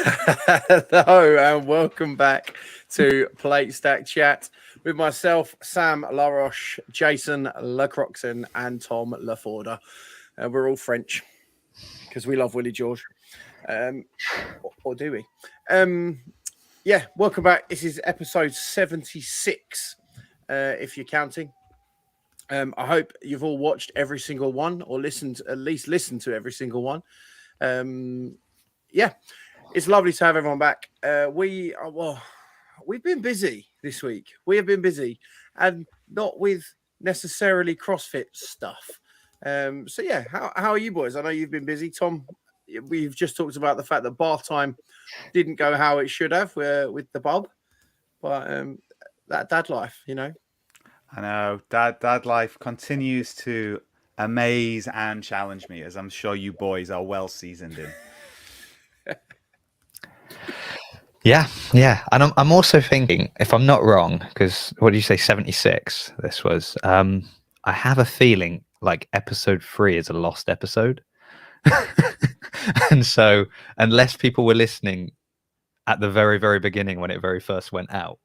Hello and welcome back to Plate Stack Chat with myself, Sam Laroche, Jason Lacroxon, and Tom Laforda. We're all French because we love Willie George, or do we? Yeah, welcome back. This is episode 76, if you're counting. I hope you've all watched every single one, or at least listened to every single one. Yeah. It's lovely to have everyone back. We've been busy this week. We have been busy, and not with necessarily CrossFit stuff. So yeah, how are you boys? I know you've been busy. Tom, we've just talked about the fact that bath time didn't go how it should have with the bub, but that dad life, you know. I know, dad life continues to amaze and challenge me, as I'm sure you boys are well seasoned in. Yeah, and I'm also thinking, if I'm not wrong, because what did you say, 76? This was. I have a feeling like episode 3 is a lost episode, and so unless people were listening at the very, very beginning when it very first went out,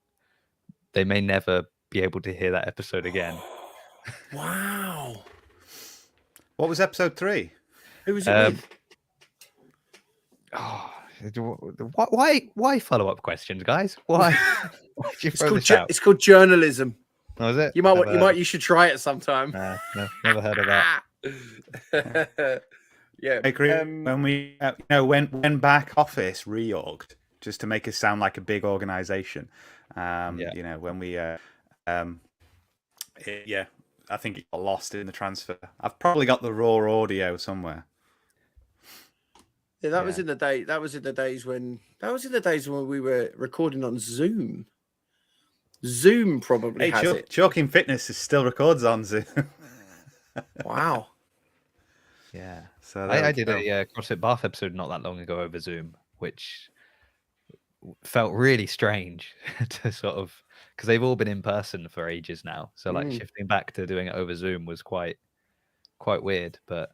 they may never be able to hear that episode again. Wow. What was episode 3? Who was it with? Why follow-up questions, guys? Why? Why did you throw this out? It's called journalism. Oh, is it? You should try it sometime. No, never heard of that. Yeah. I agree. When we, when back office reorged, just to make us sound like a big organization. When we, I think it got lost in the transfer. I've probably got the raw audio somewhere. Yeah, that was in the day. That was in the days when we were recording on Zoom. Zoom probably has it. Chalking Fitness still records on Zoom. Wow. Yeah. So I did a CrossFit Bath episode not that long ago over Zoom, which felt really strange to sort of, because they've all been in person for ages now. So like shifting back to doing it over Zoom was quite weird, but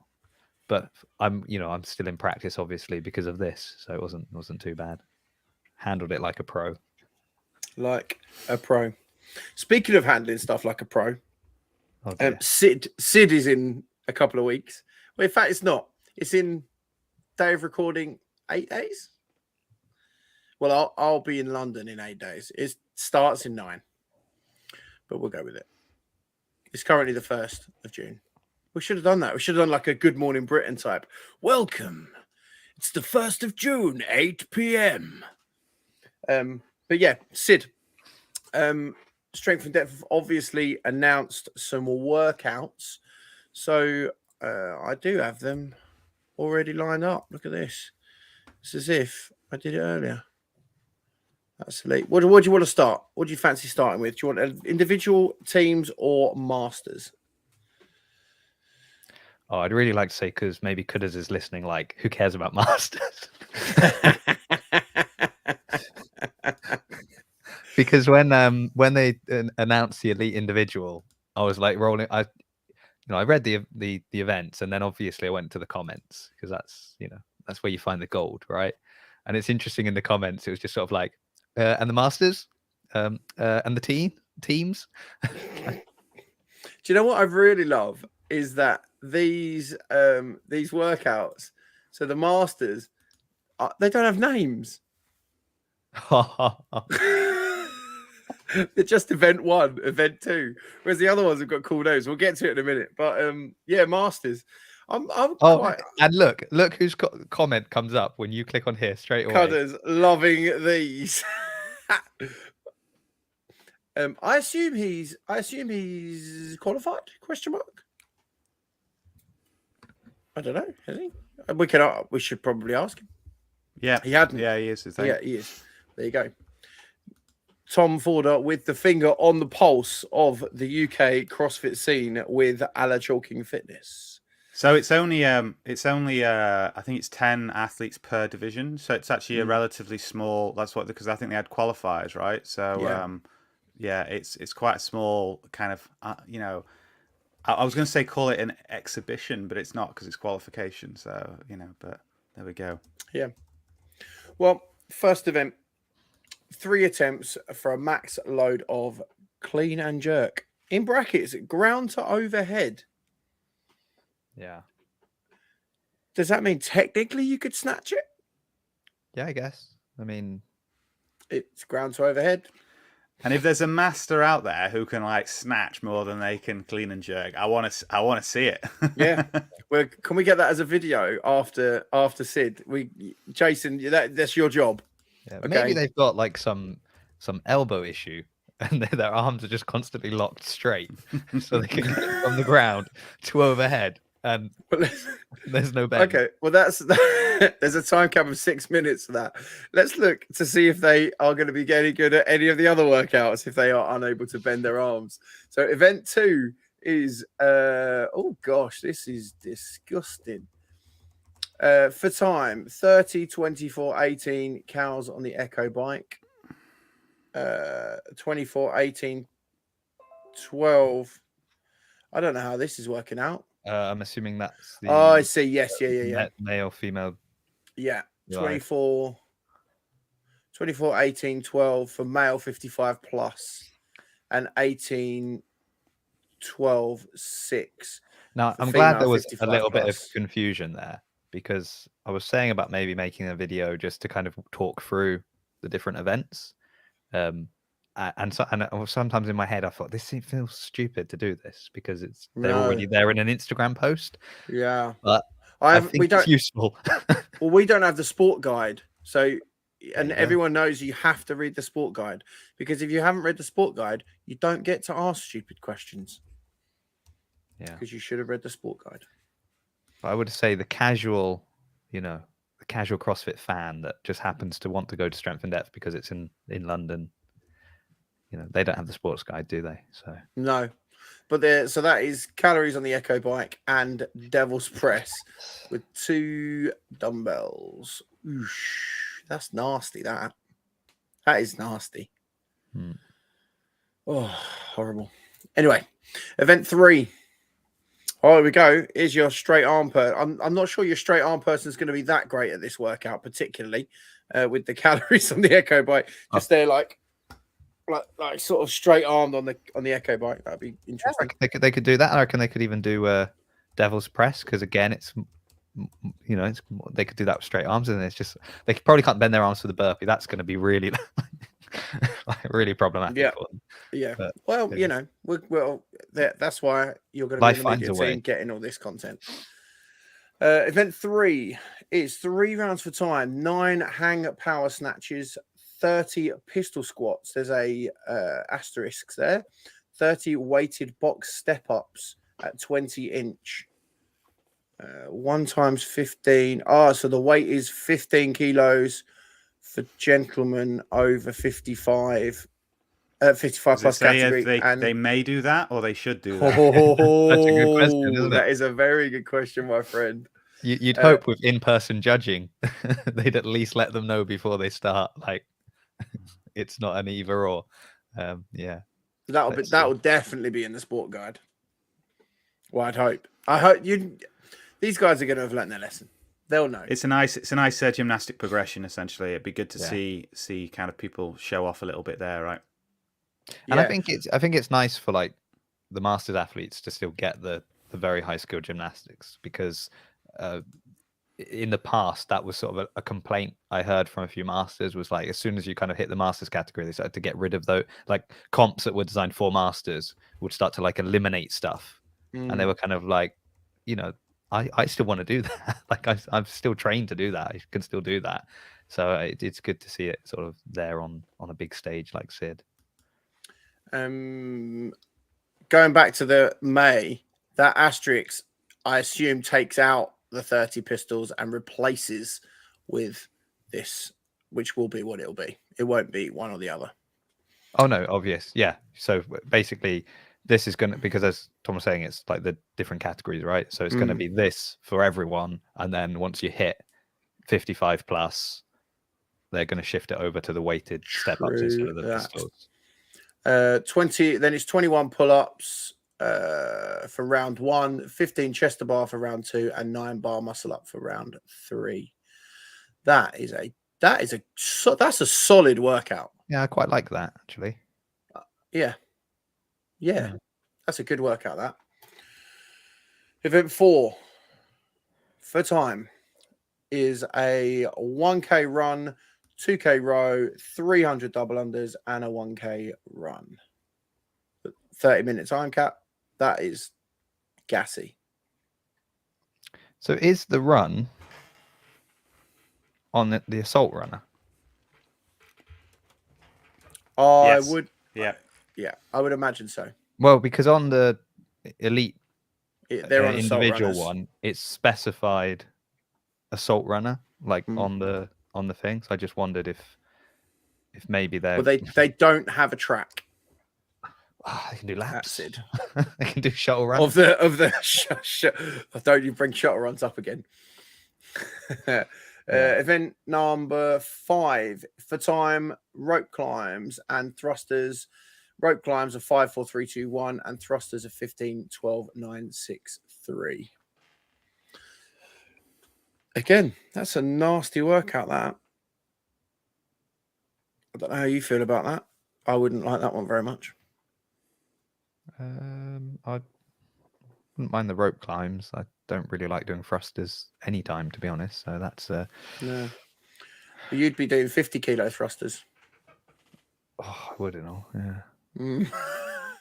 I'm still in practice obviously because of this, so it wasn't too bad. Handled it like a pro. Like a pro. Speaking of handling stuff like a pro, Sid is in a couple of weeks. Well, in fact, it's not. It's in day of recording 8 days. Well, I'll be in London in 8 days. It starts in 9, but we'll go with it. It's currently the 1st of June. We should have done that. We should have done like a Good Morning Britain type. Welcome. It's the 1st of June, 8 p.m. But yeah, Sid. Strength and Depth have obviously announced some workouts. So I do have them already lined up. Look at this. It's as if I did it earlier. That's elite. What do you want to start? What do you fancy starting with? Do you want individual, teams, or masters? Oh, I'd really like to say, because maybe Kudders is listening, like, who cares about masters? Because when they announced the elite individual, I was like rolling. I read the events, and then obviously I went to the comments, because that's where you find the gold, right? And it's interesting in the comments. It was just sort of like, and the masters, and the teams. Do you know what I really love is that these workouts, so the masters, they don't have names. They're just event 1, event 2, whereas the other ones have got cool names. We'll get to it in a minute, but masters. I'm quite... And look whose comment comes up when you click on here straight away. Cudders loving these. I assume he's qualified? Question mark. I don't know. Has he? We should probably ask him. Yeah, he hadn't. Yeah, he is. Yeah, he is. There you go. Tom Forder with the finger on the pulse of the UK CrossFit scene with Ala Chalking Fitness. So it's only I think it's 10 athletes per division. So it's actually a relatively small. Because I think they had qualifiers, right? So it's quite a small kind of I was going to say call it an exhibition, but it's not, because it's qualification. So but there we go. Yeah. Well, first event, 3 attempts for a max load of clean and jerk. In brackets, ground to overhead. Yeah. Does that mean technically you could snatch it? Yeah, I guess. I mean, it's ground to overhead. And if there's a master out there who can like snatch more than they can clean and jerk, I want to see it. Yeah. Well, can we get that as a video after Sid? Jason, that's your job. Yeah, okay? Maybe they've got like some elbow issue, and their arms are just constantly locked straight, so they can get from the ground to overhead, and there's no bend. Okay, well there's a time cap of 6 minutes for that. Let's look to see if they are going to be getting good at any of the other workouts if they are unable to bend their arms. So event 2 is oh gosh, this is disgusting. For time, 30, 24, 18 cows on the Echo bike. 24, 18, 12. I don't know how this is working out. I'm assuming that's the. Oh, I see. Yes, yeah. Male, female. Yeah, 24, 18, 12 for male 55 plus, and 18, 12, 6. Now, I'm glad there was a little bit of confusion there, because I was saying about maybe making a video just to kind of talk through the different events. And sometimes in my head I thought this feels stupid to do this because they're already there in an Instagram post. Yeah, but I think it's useful. Well, we don't have the sport guide, so everyone knows you have to read the sport guide, because if you haven't read the sport guide, you don't get to ask stupid questions. Yeah, because you should have read the sport guide. I would say the casual, the casual CrossFit fan that just happens to want to go to Strength and Depth because it's in London, they don't have the sports guide, do they? So no, but so that is calories on the Echo bike and Devil's Press with 2 dumbbells. Oosh, that's nasty. That is nasty. Oh, horrible. Anyway, event 3. Oh, here we go. Is your straight arm I'm not sure your straight arm person is going to be that great at this workout, particularly with the calories on the Echo bike. Just they're like sort of straight armed on the Echo bike. That'd be interesting. They could do that. I reckon they could even do Devil's Press, because again, it's they could do that with straight arms, and it's just they probably can't bend their arms for the burpee. That's going to be really really problematic. Yeah. But, well, that's why you're going to be in the media team getting all this content. Event 3 is 3 rounds for time, 9 hang power snatches, 30 pistol squats. There's a asterisk there. 30 weighted box step ups at 20 inch. 1 times 15. So the weight is 15 kilos for gentlemen over 55. 55 plus category. They may do that, or they should do that. That's a good question, isn't it? That is a very good question, my friend. You'd hope with in-person judging, they'd at least let them know before they start. Like, it's not an either or. Yeah, that'll definitely be in the sport guide. Well, I hope these guys are going to have learned their lesson. They'll know. It's a nice gymnastic progression. Essentially, it'd be good to see kind of people show off a little bit there, right? And I think it's nice for like the masters athletes to still get the very high skill gymnastics, because in the past that was sort of a complaint I heard from a few masters, was like as soon as you kind of hit the masters category, they started to get rid of those, like comps that were designed for masters would start to like eliminate stuff. And they were kind of like, I still want to do that. Like I'm still trained to do that. I can still do that. So it's good to see it sort of there on a big stage like Sid. Going back to the May, that asterisk, I assume, takes out the 30 pistols and replaces with this, which will be what it'll be. It won't be one or the other. Oh no, obvious. Yeah. So basically this is going to, because as Tom was saying, it's like the different categories, right? So it's going to be this for everyone. And then once you hit 55 plus, they're going to shift it over to the weighted step ups instead of the pistols. 20, then it's 21 pull-ups for round 1, 15 chest to bar for round 2, and 9 bar muscle up for round 3. That is a that's a solid workout. Yeah, I quite like that actually. Yeah. That's a good workout. That event 4 for time is a 1K run, 2K row, 300 double unders, and a 1K run. 30-minute time cap. That is gassy. So is the run on the assault runner? I Yes. would. Yeah. I would imagine so. Well, because on the elite they're on individual assault one, it's specified assault runner, like on the thing. So I just wondered if maybe they're they don't have a track. They can do laps. That's it. They can do shuttle runs. Of the don't you bring shuttle runs up again? Event number 5 for time, rope climbs and thrusters. Rope climbs are 5, 4, 3, 2, 1, and thrusters are 15, 12, 9, 6, 3. Again, that's a nasty workout. That I don't know how you feel about that. I wouldn't like that one very much. I wouldn't mind the rope climbs. I don't really like doing thrusters anytime, to be honest. So that's no. But you'd be doing 50 kilo thrusters. Oh, I wouldn't know. Yeah.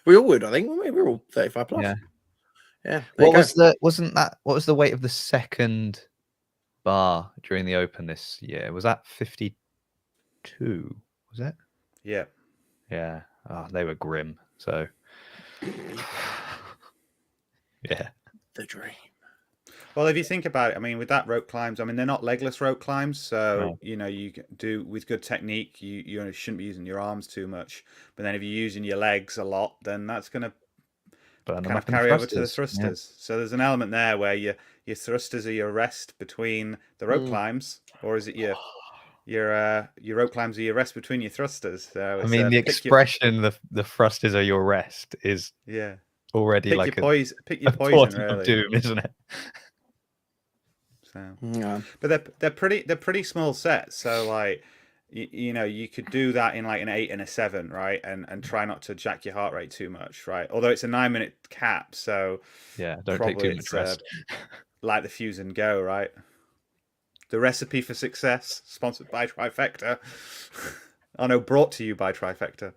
We all would, I think. We're all 35 plus. Yeah. What was the weight of the second bar during the Open this year? Was that 52? Was it? Yeah. Yeah. Oh, they were grim. So yeah. The dream. Well, if you think about it, I mean, with that rope climbs, I mean, they're not legless rope climbs, so you know, you do with good technique, you shouldn't be using your arms too much. But then if you're using your legs a lot, then that's going to kind of carry over to the thrusters. Yeah. So there's an element there where your thrusters are your rest between the rope climbs, or is it your rope climbs are your rest between your thrusters? So I mean, the expression the thrusters are your rest is already pick like pick your poison, really. Of doom, isn't it? So, but they're pretty small sets. So like, you know, you could do that in like an 8 and a 7, right? And try not to jack your heart rate too much, right? Although it's a 9-minute cap, so yeah, don't take too much rest. Like the fuse and go, right? The recipe for success, sponsored by Trifecta. Oh no, brought to you by Trifecta.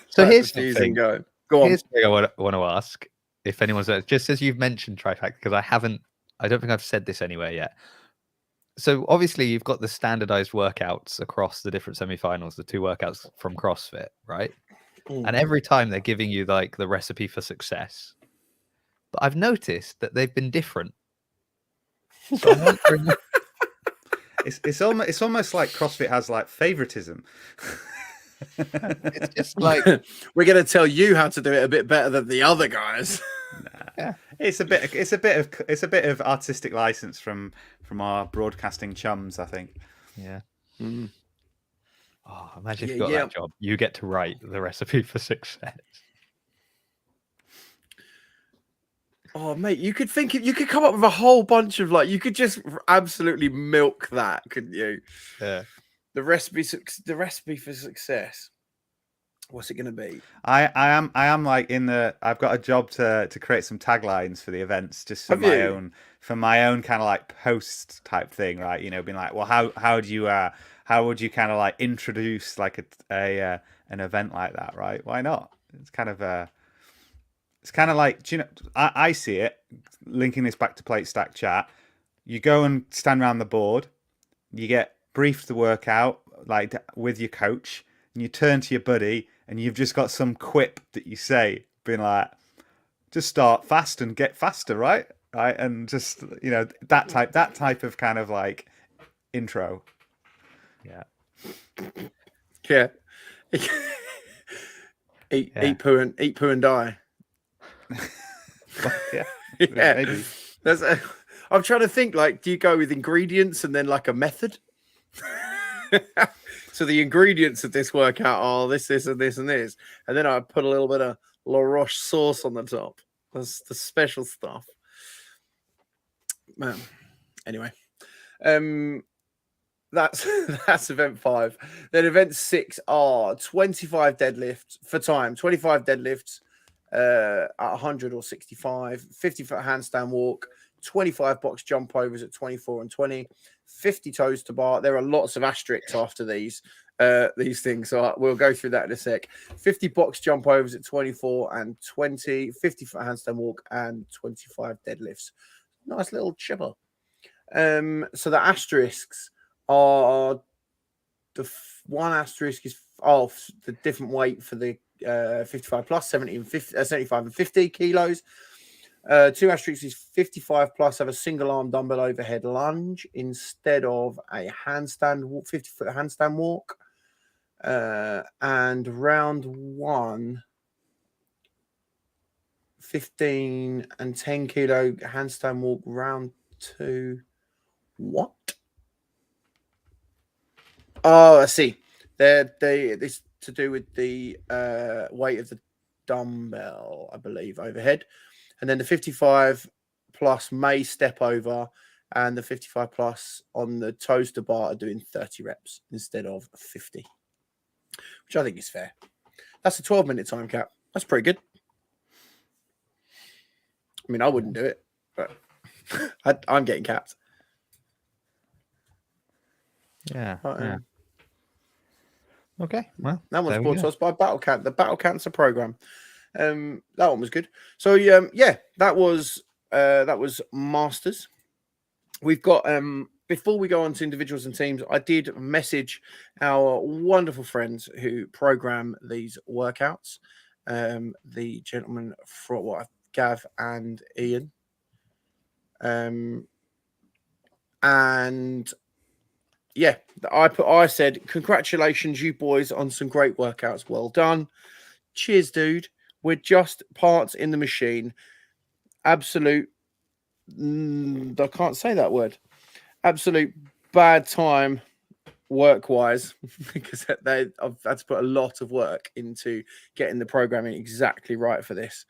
So here's the thing. Go on. Here's the thing I want to ask. If anyone's just as you've mentioned Trifecta, because I don't think I've said this anywhere yet. So obviously you've got the standardized workouts across the different semifinals, the 2 workouts from CrossFit, right? And every time they're giving you like the recipe for success. But I've noticed that they've been different. So I'm wondering... it's almost like CrossFit has like favoritism. It's just like we're going to tell you how to do it a bit better than the other guys. Yeah. It's a bit of artistic license from our broadcasting chums, I think. Yeah. Oh, imagine if you got that job. You get to write the recipe for success. Oh, mate, you could come up with a whole bunch of you could just absolutely milk that, couldn't you? Yeah. The recipe for success. What's it going to be? I am like I've got a job to create some taglines for the events, just for my own kind of like post type thing, right? You know, being like, well, how would you kind of like introduce like an event like that, right? Why not? It's kind of like, do you know, I see it linking this back to Plate Stack Chat. You go and stand around the board, you get briefed the workout like with your coach, and you turn to your buddy and you've just got some quip that you say, being like, just start fast and get faster, right? And just, you know, that type of kind of like intro. Yeah. Eat poo and die. Yeah. Maybe. I'm trying to think, like, do you go with ingredients and then like a method? So the ingredients of this workout are this, and this, and this. And then I put a little bit of La Roche sauce on the top. That's the special stuff. Man. Anyway. that's event 5. Then event 6 are 25 deadlifts for time, 25 deadlifts at 100 or 65, 50-foot handstand walk, 25 box jump overs at 24 and 20, 50 toes to bar. There are lots of asterisks after these things, so we'll go through that in a sec. 50 box jump overs at 24 and 20, 50-foot handstand walk, and 25 deadlifts. Nice little chipper. So the asterisks are one asterisk is the different weight for the 55 plus 70 and 50, 75 and 50 kilos. 2 asterisks is 55 plus have a single arm dumbbell overhead lunge instead of a handstand 50-foot handstand walk. And round 1, 15 and 10 kilo handstand walk. Round 2, what? Oh, I see. This to do with the weight of the dumbbell, I believe, overhead. And then the 55 plus may step over, and the 55 plus on the toes to bar are doing 30 reps instead of 50, which I think is fair. That's a 12-minute time cap. That's pretty good. I mean, I wouldn't do it, but I'm getting capped. Yeah. Okay. Well, that one's brought to us by Battle Cancer, the Battle Cancer program. That one was good. So yeah, that was Masters. We've got before we go on to individuals and teams, I did message our wonderful friends who program these workouts. The gentleman from Gav and Ian. And yeah, I said, congratulations, you boys, on some great workouts. Well done. Cheers, dude. We're just parts in the machine. Absolute, I can't say that word. Absolute bad time work-wise because I've had to put a lot of work into getting the programming exactly right for this.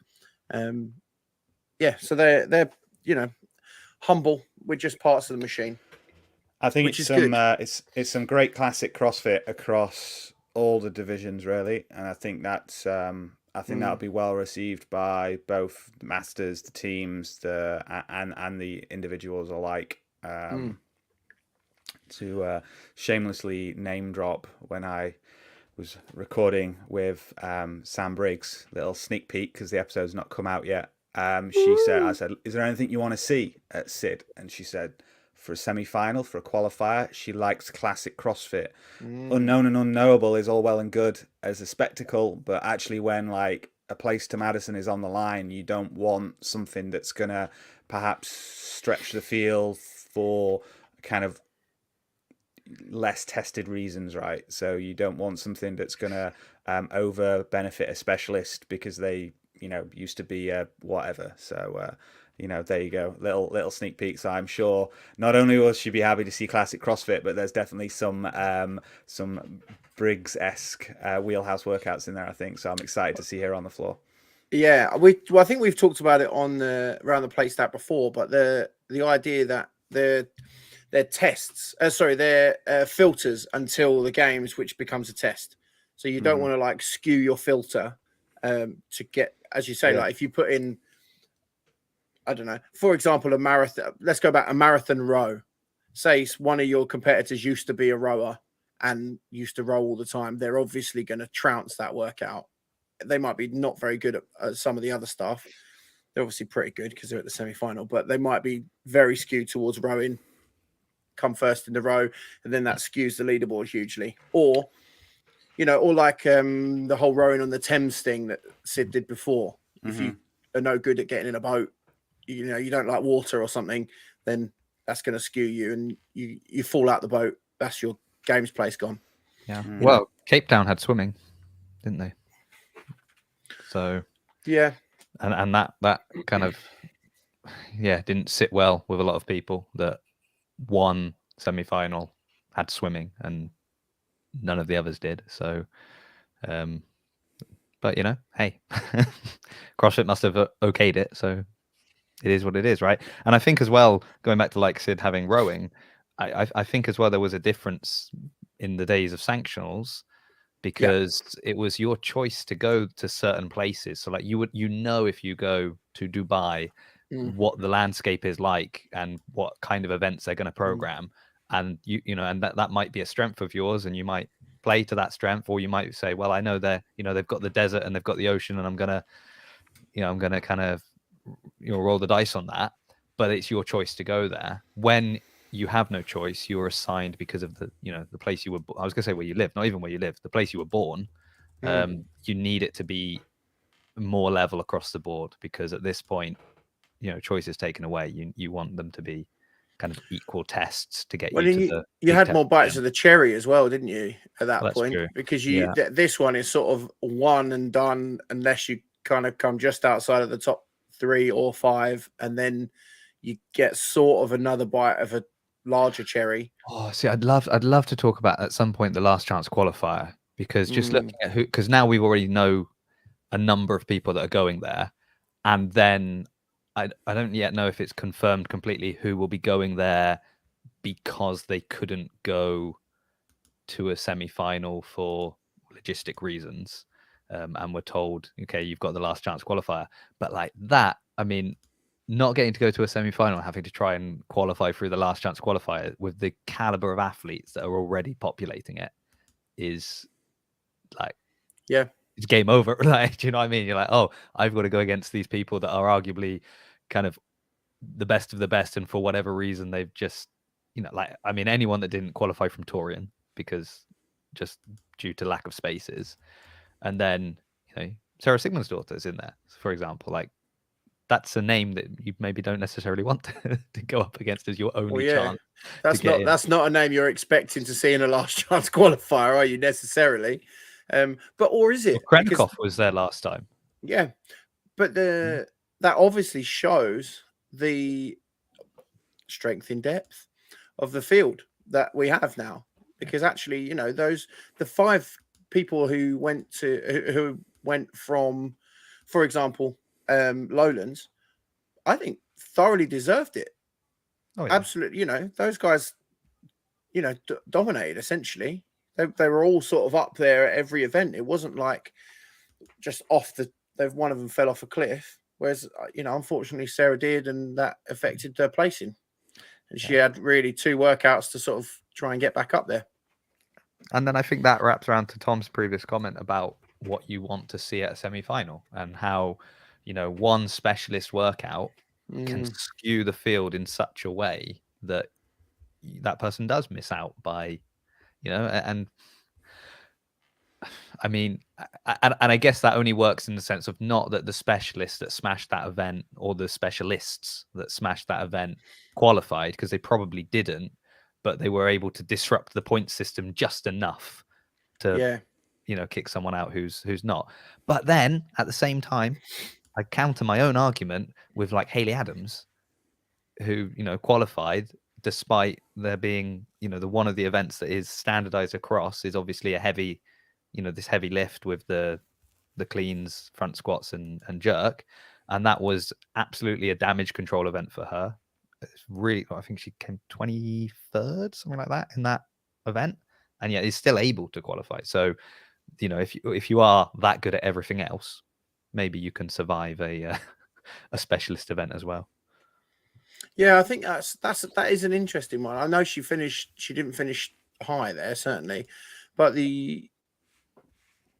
Yeah, so they're humble. We're just parts of the machine. I think it's some great classic CrossFit across all the divisions, really, and I think that's that'll be well received by both the masters, the teams, and the individuals alike. To shamelessly name drop, when I was recording with Sam Briggs, little sneak peek because the episode's not come out yet. She said, "I said, is there anything you want to see at Sid?" And she said, for a semi-final, for a qualifier, she likes classic CrossFit. Unknown and unknowable is all well and good as a spectacle, but actually when like a place to Madison is on the line, you don't want something that's gonna perhaps stretch the field for kind of less tested reasons, right? So you don't want something that's gonna over benefit a specialist because they used to be whatever. So there you go, little sneak peek. So I'm sure not only will she be happy to see classic CrossFit, but there's definitely some Briggs-esque wheelhouse workouts in there, I think. So I'm excited to see her on the floor. Yeah, I think we've talked about it on the Around the Plate stat before, but the idea that they're tests, they're filters until the games, which becomes a test. So you don't want to like skew your filter to get, as you say, like if you put in, I don't know, for example, a marathon. Let's go back, a marathon row. Say one of your competitors used to be a rower and used to row all the time. They're obviously going to trounce that workout. They might be not very good at some of the other stuff. They're obviously pretty good because they're at the semi-final, but they might be very skewed towards rowing, come first in the row, and then that skews the leaderboard hugely. Or, or like the whole rowing on the Thames thing that Sid did before. If you are no good at getting in a boat, you don't like water or something, then that's going to skew you and you fall out the boat. That's your games place gone. Yeah. Well, Cape Town had swimming, didn't they? So yeah, and that kind of didn't sit well with a lot of people. That one semi-final had swimming and none of the others did. So but hey, CrossFit must have okayed it, so it is what it is, right? And I think as well, going back to like Sid having rowing, I think as well there was a difference in the days of sanctionals, because it was your choice to go to certain places. So like if you go to Dubai, what the landscape is like and what kind of events they're going to program, and and that might be a strength of yours, and you might play to that strength, or you might say, well, I know they've got the desert and they've got the ocean, and I'm gonna kind of roll the dice on that. But it's your choice to go there. When you have no choice, you're assigned because of the the place you were. I was gonna say where you live, not even where you live, the place you were born. You need it to be more level across the board, because at this point, choice is taken away. You want them to be kind of equal tests to get you to the. You had more bites of the cherry as well, didn't you? At that point, true. Because this one is sort of one and done, unless you kind of come just outside of the top 3 or 5, and then you get sort of another bite of a larger cherry. Oh, see, I'd love to talk about at some point the last chance qualifier, because just looking at because now we already know a number of people that are going there, and then I don't yet know if it's confirmed completely who will be going there because they couldn't go to a semi-final for logistic reasons, and we're told, okay, you've got the last chance qualifier. But like that, I mean, not getting to go to a semi-final, having to try and qualify through the last chance qualifier with the caliber of athletes that are already populating it is like, it's game over. Like, do you know what I mean? You're like, oh, I've got to go against these people that are arguably kind of the best of the best, and for whatever reason they've just, like, I mean, anyone that didn't qualify from Torian because just due to lack of spaces, and then Sarah Sigmundsdottir's in there, for example. Like, that's a name that you maybe don't necessarily want to go up against as your only chance. That's not a name you're expecting to see in a last chance qualifier, are you, necessarily? Or is it? Well, Krenkov was there last time. Yeah, but that obviously shows the strength in depth of the field that we have now, because actually, the 5 people who went from, for example, Lowlands, I think thoroughly deserved it. Absolutely. Those guys, dominated essentially. They were all sort of up there at every event. It wasn't like just one of them fell off a cliff. Whereas, unfortunately Sarah did, and that affected her placing. And she had really 2 workouts to sort of try and get back up there. And then I think that wraps around to Tom's previous comment about what you want to see at a semi-final, and how, one specialist workout can skew the field in such a way that that person does miss out by, and I mean, and I guess that only works in the sense of not that the specialists that smashed that event, or the specialists that smashed that event, qualified, because they probably didn't, but they were able to disrupt the point system just enough to, kick someone out who's not. But then at the same time, I counter my own argument with like Hayley Adams, who, qualified despite there being, the one of the events that is standardized across is obviously a heavy, this heavy lift with the cleans, front squats and jerk. And that was absolutely a damage control event for her. It's really, I think she came 23rd, something like that, in that event, and yet is still able to qualify. So, if you are that good at everything else, maybe you can survive a specialist event as well. Yeah, I think that is an interesting one. I know she didn't finish high there, certainly, but she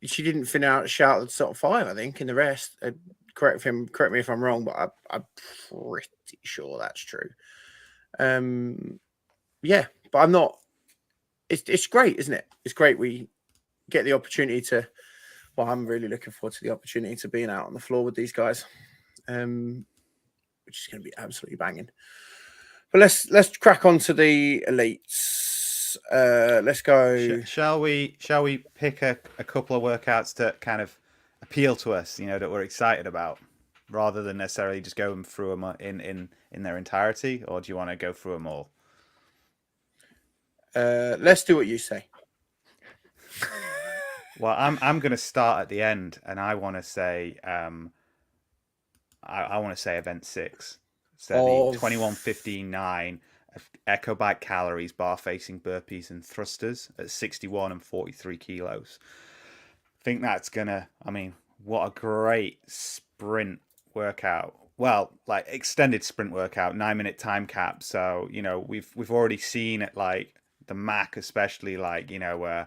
didn't finish out the top 5, I think, in the rest. Correct me if I'm wrong, but I'm pretty sure that's true. Yeah, but I'm not. It's great, isn't it? It's great we get the opportunity to. Well, I'm really looking forward to the opportunity to being out on the floor with these guys, which is going to be absolutely banging. But let's crack on to the elites. Let's go. Shall we pick a couple of workouts that kind of appeal to us, that we're excited about, rather than necessarily just going through them in their entirety? Or do you want to go through them all? Let's do what you say. Well, I'm going to start at the end, and I want to say I want to say event 6. So the 21:15.9 echo bike calories, bar facing burpees and thrusters at 61 and 43 kilos. I think that's gonna, I mean, what a great sprint workout. Well, like extended sprint workout, 9-minute time cap. So, you know, we've already seen it, like the Mac, especially, like, you know,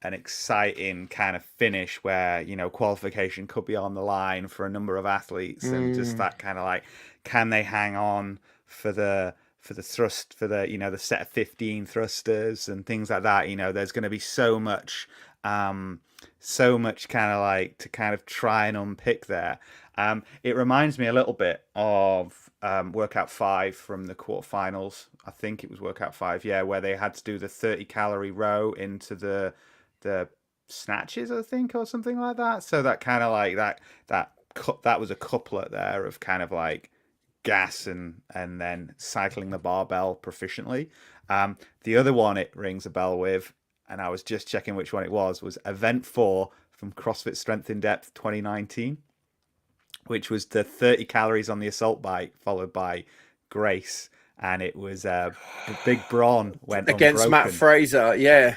an exciting kind of finish where, you know, qualification could be on the line for a number of athletes, and just that kind of like, can they hang on for the thrust, for the, you know, the set of 15 thrusters and things like that. You know, there's going to be so much kind of like to kind of try and unpick there. It reminds me a little bit of workout 5 from the quarterfinals. I think it was workout 5, yeah, where they had to do the 30-calorie row into the snatches, I think, or something like that. So that kind of like that was a couplet there of kind of like gas and then cycling the barbell proficiently. The other one it rings a bell with, and I was just checking which one it was event 4 from CrossFit Strength in Depth 2019, which was the 30 calories on the assault bike followed by Grace, and it was Big Braun went against unbroken. Matt Fraser, yeah.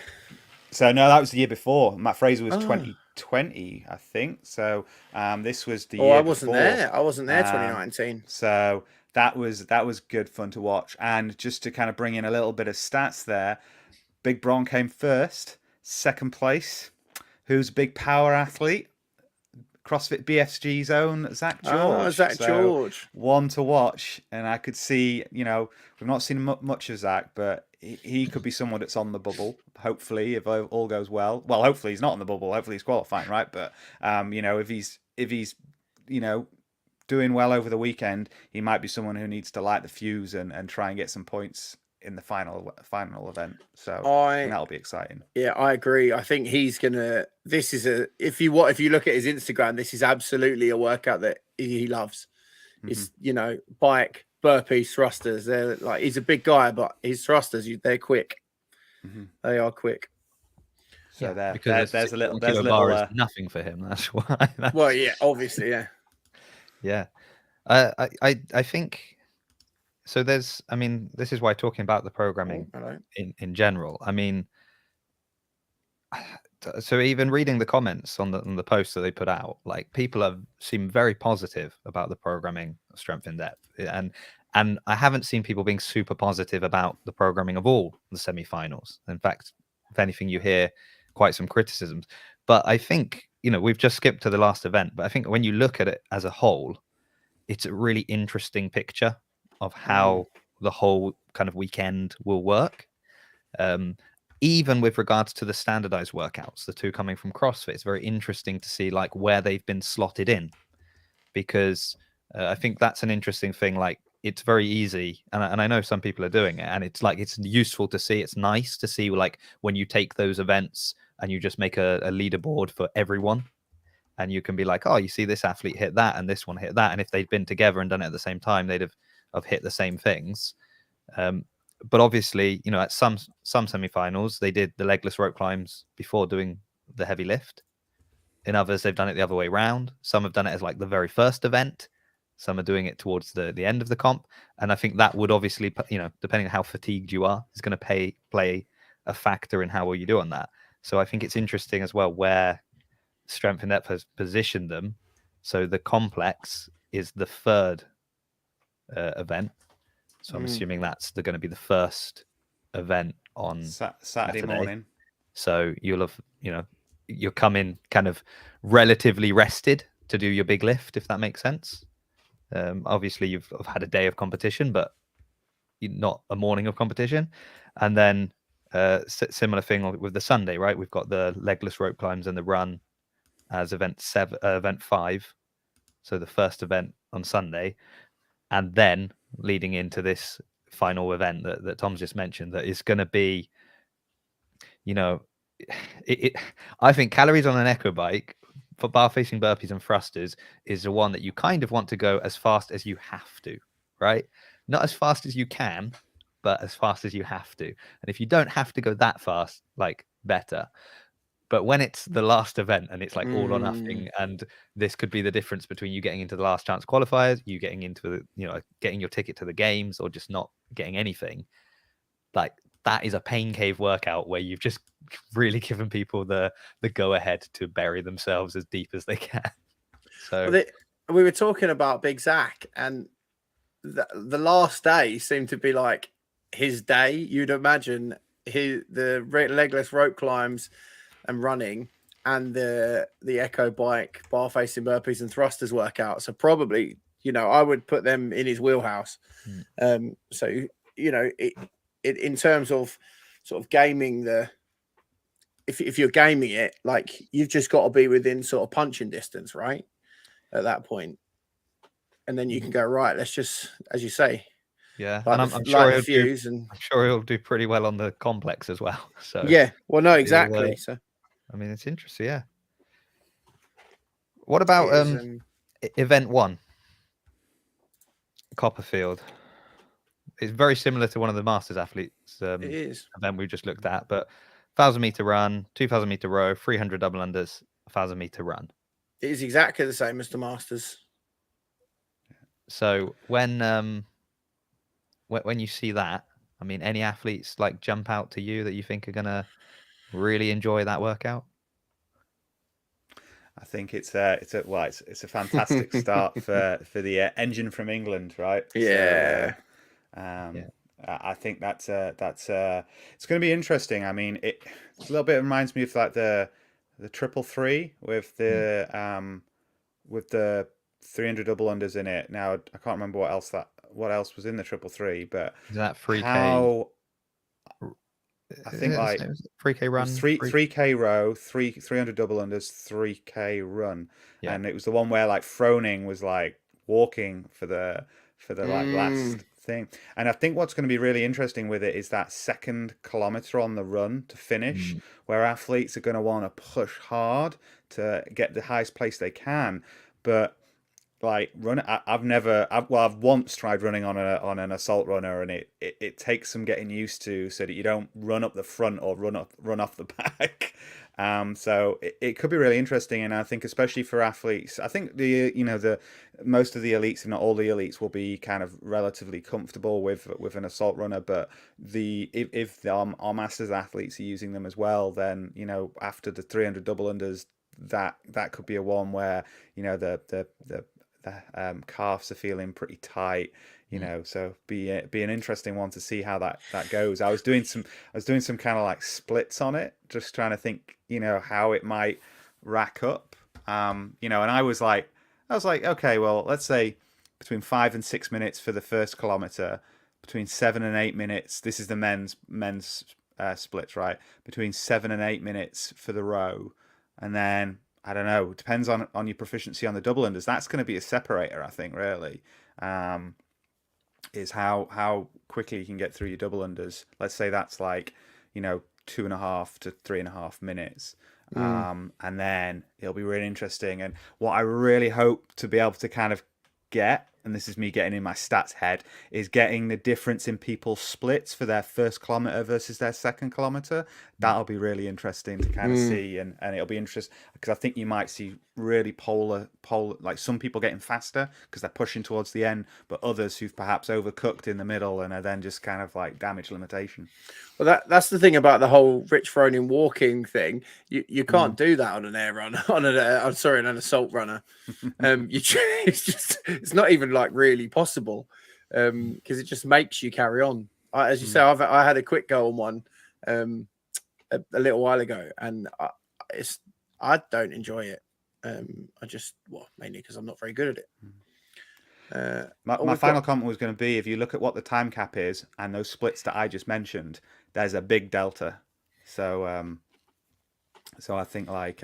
So no, that was the year before. Matt Fraser was 2020, I think. So this was the year I wasn't before. there. I wasn't there 2019. So that was good fun to watch. And just to kind of bring in a little bit of stats there, Big Braun came first. Second place, who's a big power athlete? CrossFit BSG's own Zach George. Oh, Zach George. One to watch. And I could see, you know, we've not seen much of Zach, but he could be someone that's on the bubble, hopefully, if all goes well. Well, hopefully he's not on the bubble. Hopefully he's qualifying, right? But, you know, if he's, you know, doing well over the weekend, he might be someone who needs to light the fuse and try and get some points in the final event. So that'll be exciting. Yeah, I agree. I think he's gonna. This is if you look at his Instagram, this is absolutely a workout that he loves. It's you know, bike, burpees, thrusters. They're like, he's a big guy, but his thrusters, they're quick. They are quick. So yeah, there's a little is nothing for him. That's why. Well, yeah, obviously, yeah. Yeah, I think. So there's, I mean, this is why talking about the programming in general. I mean, so even reading the comments on the post that they put out, like people seem very positive about the programming of Strength in Depth, and I haven't seen people being super positive about the programming of all the semi-finals. In fact, if anything, you hear quite some criticisms. But I think, you know, we've just skipped to the last event, but I think when you look at it as a whole, it's a really interesting picture of how the whole kind of weekend will work. Even with regards to the standardized workouts, the two coming from CrossFit, it's very interesting to see like where they've been slotted in, because I think that's an interesting thing. Like, it's very easy, and I know some people are doing it, and it's like, it's useful to see. It's nice to see, like, when you take those events and you just make a leaderboard for everyone, and you can be like, oh, you see this athlete hit that and this one hit that, and if they'd been together and done it at the same time, they'd have hit the same things. But obviously, you know, at some semi-finals, they did the legless rope climbs before doing the heavy lift. In others, they've done it the other way around. Some have done it as like the very first event. Some are doing it towards the end of the comp. And I think that would obviously, you know, depending on how fatigued you are, is going to play a factor in how well you do on that. So I think it's interesting as well where Strength in Depth has positioned them. So the complex is the third event. So I'm assuming that's going to be the first event on Saturday morning. So you'll have, you know, you'll come in kind of relatively rested to do your big lift, if that makes sense. Obviously, you've had a day of competition, but not a morning of competition. And then similar thing with the Sunday, right? We've got the legless rope climbs and the run as event 5. So the first event on Sunday, and then leading into this final event that Tom's just mentioned, that is going to be, you know, I think calories on an echo bike for bar facing burpees and thrusters is the one that you kind of want to go as fast as you have to, right? Not as fast as you can, but as fast as you have to. And if you don't have to go that fast, like, better. But when it's the last event and it's like all or nothing, and this could be the difference between you getting into the last chance qualifiers, you getting into the, you know, getting your ticket to the games, or just not getting anything. like that is a pain cave workout where you've just really given people the go ahead to bury themselves as deep as they can. So we were talking about Big Zach, and the last day seemed to be like his day. You'd imagine the legless rope climbs and running, and the echo bike, bar facing burpees and thrusters workout. So probably, I would put them in his wheelhouse. So it in terms of sort of gaming if you're gaming it, like you've just got to be within sort of punching distance, right? At that point. And then you can go, right, let's just, as you say. Yeah. Like and I'm sure he'll do pretty well on the complex as well. So yeah, well, no, exactly. So I mean, it's interesting, yeah. What about event 1? Copperfield. It's very similar to one of the Masters athletes event we just looked at, but 1,000-meter run, 2,000-meter row, 300 double unders, 1,000-meter run. It is exactly the same as the Masters. So when you see that, I mean, any athletes like jump out to you that you think are gonna really enjoy that workout? I think it's a fantastic start for the engine from England, right? Yeah. So, I think that's it's going to be interesting. I mean, it's a little bit reminds me of like the 333 with the 300 double unders in it. Now I can't remember what else was in the 333, but is that 3K? I think like 3K run, 3K row, 300 double unders, 3K run, and it was the one where like Froning was like walking for the like last thing. And I think what's going to be really interesting with it is that second kilometer on the run to finish, where athletes are going to want to push hard to get the highest place they can, but like I've once tried running on an assault runner, and it takes some getting used to so that you don't run up the front or run off the back. So it could be really interesting, and I think especially for athletes, I think the most of the elites, if not all the elites, will be kind of relatively comfortable with an assault runner. But if our masters athletes are using them as well, then after the 300 double unders, that could be a one where the calves are feeling pretty tight, so be an interesting one to see how that goes. I was doing some kind of like splits on it, just trying to think how it might rack up, and I was like, okay, well, let's say between 5 and 6 minutes for the first kilometer, between 7 and 8 minutes, this is the men's splits, right, between 7 and 8 minutes for the row, and then I don't know, it depends on your proficiency on the double unders. That's going to be a separator, I think, really, is how quickly you can get through your double unders. Let's say that's like 2.5 to 3.5 minutes, and then it'll be really interesting. And what I really hope to be able to kind of get, and this is me getting in my stats head, is getting the difference in people's splits for their first kilometer versus their second kilometer. That'll be really interesting to kind of see, and it'll be interesting because I think you might see really polar, like some people getting faster because they're pushing towards the end, but others who've perhaps overcooked in the middle and are then just kind of like damage limitation. Well, that's the thing about the whole Rich Froning walking thing. You can't do that on an air run, on an assault runner. It's not even like really possible, because it just makes you carry on. As you say, I had a quick go on one a little while ago, and I don't enjoy it. Mainly because I'm not very good at it. My final comment was going to be, if you look at what the time cap is and those splits that I just mentioned, there's a big delta. So I think like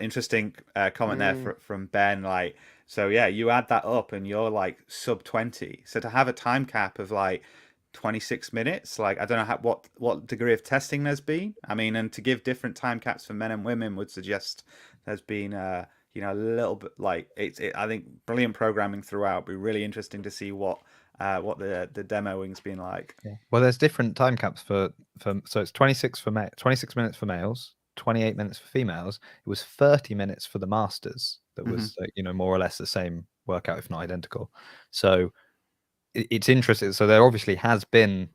interesting comment there from Ben. Like, so yeah, you add that up and you're like sub 20. So to have a time cap of like 26 minutes, like I don't know what degree of testing there's been. I mean, and to give different time caps for men and women would suggest there's been a little bit like I think brilliant programming throughout. It'd be really interesting to see what the demoing's been like. Yeah. Well, there's different time caps for so it's 26 minutes for males, 28 minutes for females. It was 30 minutes for the masters. That was more or less the same workout, if not identical. So it's interesting. So there obviously has been,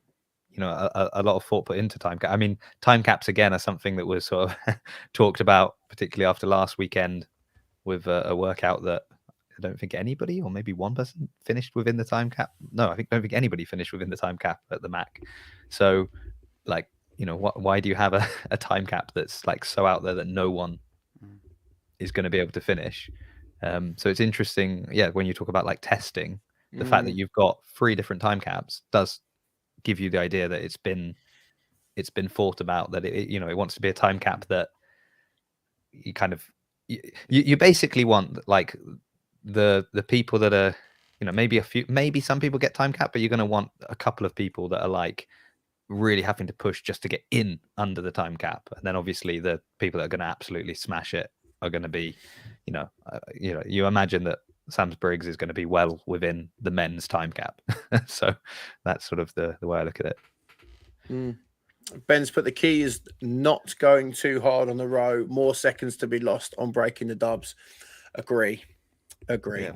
a lot of thought put into time cap. I mean, time caps again are something that was sort of talked about, particularly after last weekend with a workout that I don't think anybody, or maybe one person, finished within the time cap. No, don't think anybody finished within the time cap at the Mac. So, like, why do you have a time cap that's like so out there that no one is going to be able to finish? So it's interesting, when you talk about like testing, the fact that you've got 3 different time caps does give you the idea that it's been thought about, that it wants to be a time cap that you kind of you basically want, like, the people that are, maybe some people get time cap, but you're going to want a couple of people that are like really having to push just to get in under the time cap, and then obviously the people that are going to absolutely smash it are going to be, you imagine that Sam Briggs is going to be well within the men's time cap. So that's sort of the way I look at it. Ben's put the key is not going too hard on the row, more seconds to be lost on breaking the dubs. Agree. Yeah.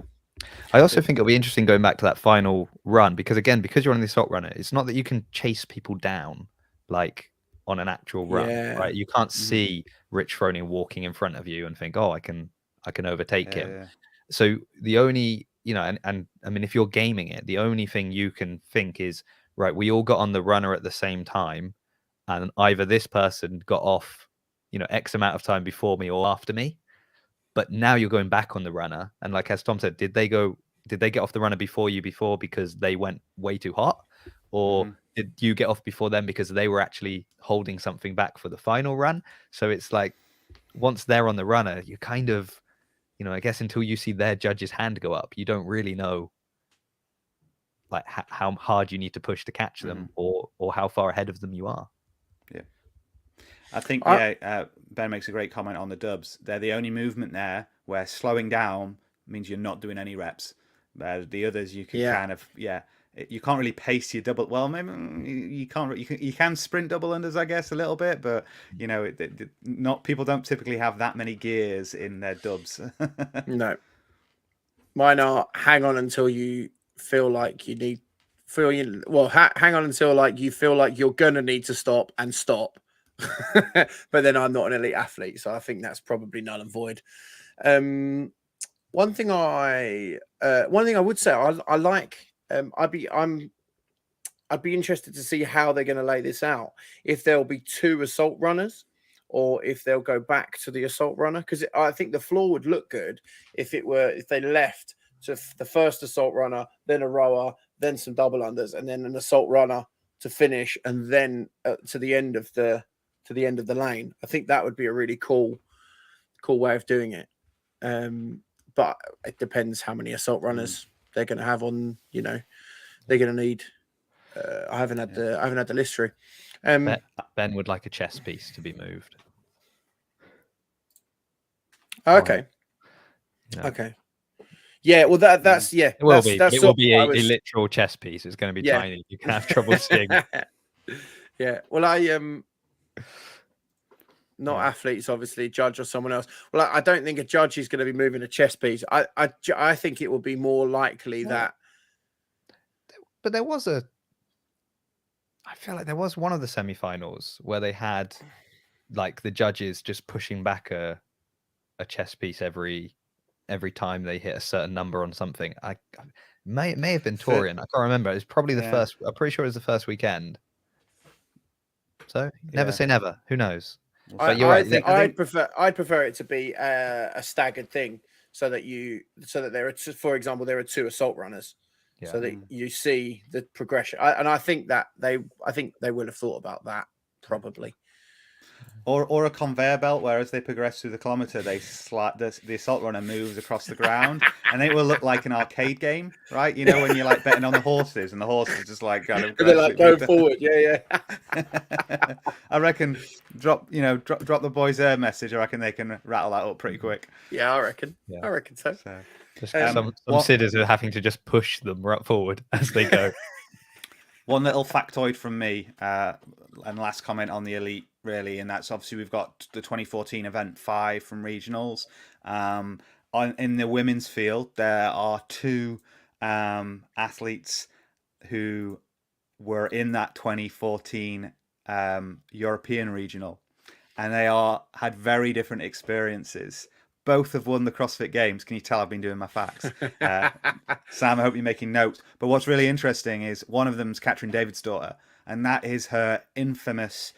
I also think it'll be interesting going back to that final run, because you're on the assault runner, it's not that you can chase people down like on an actual run, right? You can't see Rich Froning walking in front of you and think, oh, I can overtake him. So the only, and I mean, if you're gaming it, the only thing you can think is, right, we all got on the runner at the same time, and either this person got off, X amount of time before me or after me. But now you're going back on the runner, and like as Tom said, did they get off the runner before you because they went way too hot, or did you get off before them because they were actually holding something back for the final run? So it's like, once they're on the runner, you kind of, I guess until you see their judge's hand go up, you don't really know like how hard you need to push to catch them, or how far ahead of them you are. Yeah. I think, Ben makes a great comment on the dubs. They're the only movement there where slowing down means you're not doing any reps. The others, you can kind of, you can't really pace your double. Well, maybe you can't. You can sprint double unders, I guess, a little bit, but not people don't typically have that many gears in their dubs. No, mine are hang on until you feel like you need. Hang on until like you feel like you're gonna need to stop and stop. But then I'm not an elite athlete, so I think that's probably null and void. One thing I would say, I like. I'd be interested to see how they're going to lay this out. If there'll be 2 assault runners, or if they'll go back to the assault runner, because I think the floor would look good if they left to the first assault runner, then a rower, then some double unders, and then an assault runner to finish, and then to the end of the lane. I think that would be a really cool way of doing it. But it depends how many assault runners they're going to have on. They're going to need. I haven't had the list through. Ben would like a chess piece to be moved. Okay. Okay. Yeah. Well, that's It will be. It will be a literal chess piece. It's going to be tiny. You can have trouble seeing. Yeah. Well, not athletes, obviously, judge or someone else. Well, I don't think a judge is going to be moving a chess piece. I think it will be more likely that. But I feel like there was one of the semifinals where they had like the judges just pushing back a chess piece every time they hit a certain number on something. I may have been Torian. I can't remember. It's probably the first. I'm pretty sure it was the first weekend. So never say never. Who knows? But you're right. I'd prefer it to be a staggered thing, so that there are, for example, there are 2 assault runners, so that you see the progression. I think they will have thought about that probably. Or a conveyor belt where as they progress through the kilometer, the assault runner moves across the ground, and it will look like an arcade game, right? When you're like betting on the horses, and the horses just like kind of they're like going forward. Yeah. I reckon drop the boys air message. I reckon they can rattle that up pretty quick. Yeah, I reckon. Yeah. I reckon so. Just some sitters are having to just push them right forward as they go. One little factoid from me, and last comment on the elite, really, and that's obviously we've got the 2014 event 5 from regionals. In the women's field, there are 2 athletes who were in that 2014 European regional, and they had very different experiences. Both have won the CrossFit Games. Can you tell I've been doing my facts? Sam, I hope you're making notes. But what's really interesting is one of them's Katrin David's daughter, and that is her infamous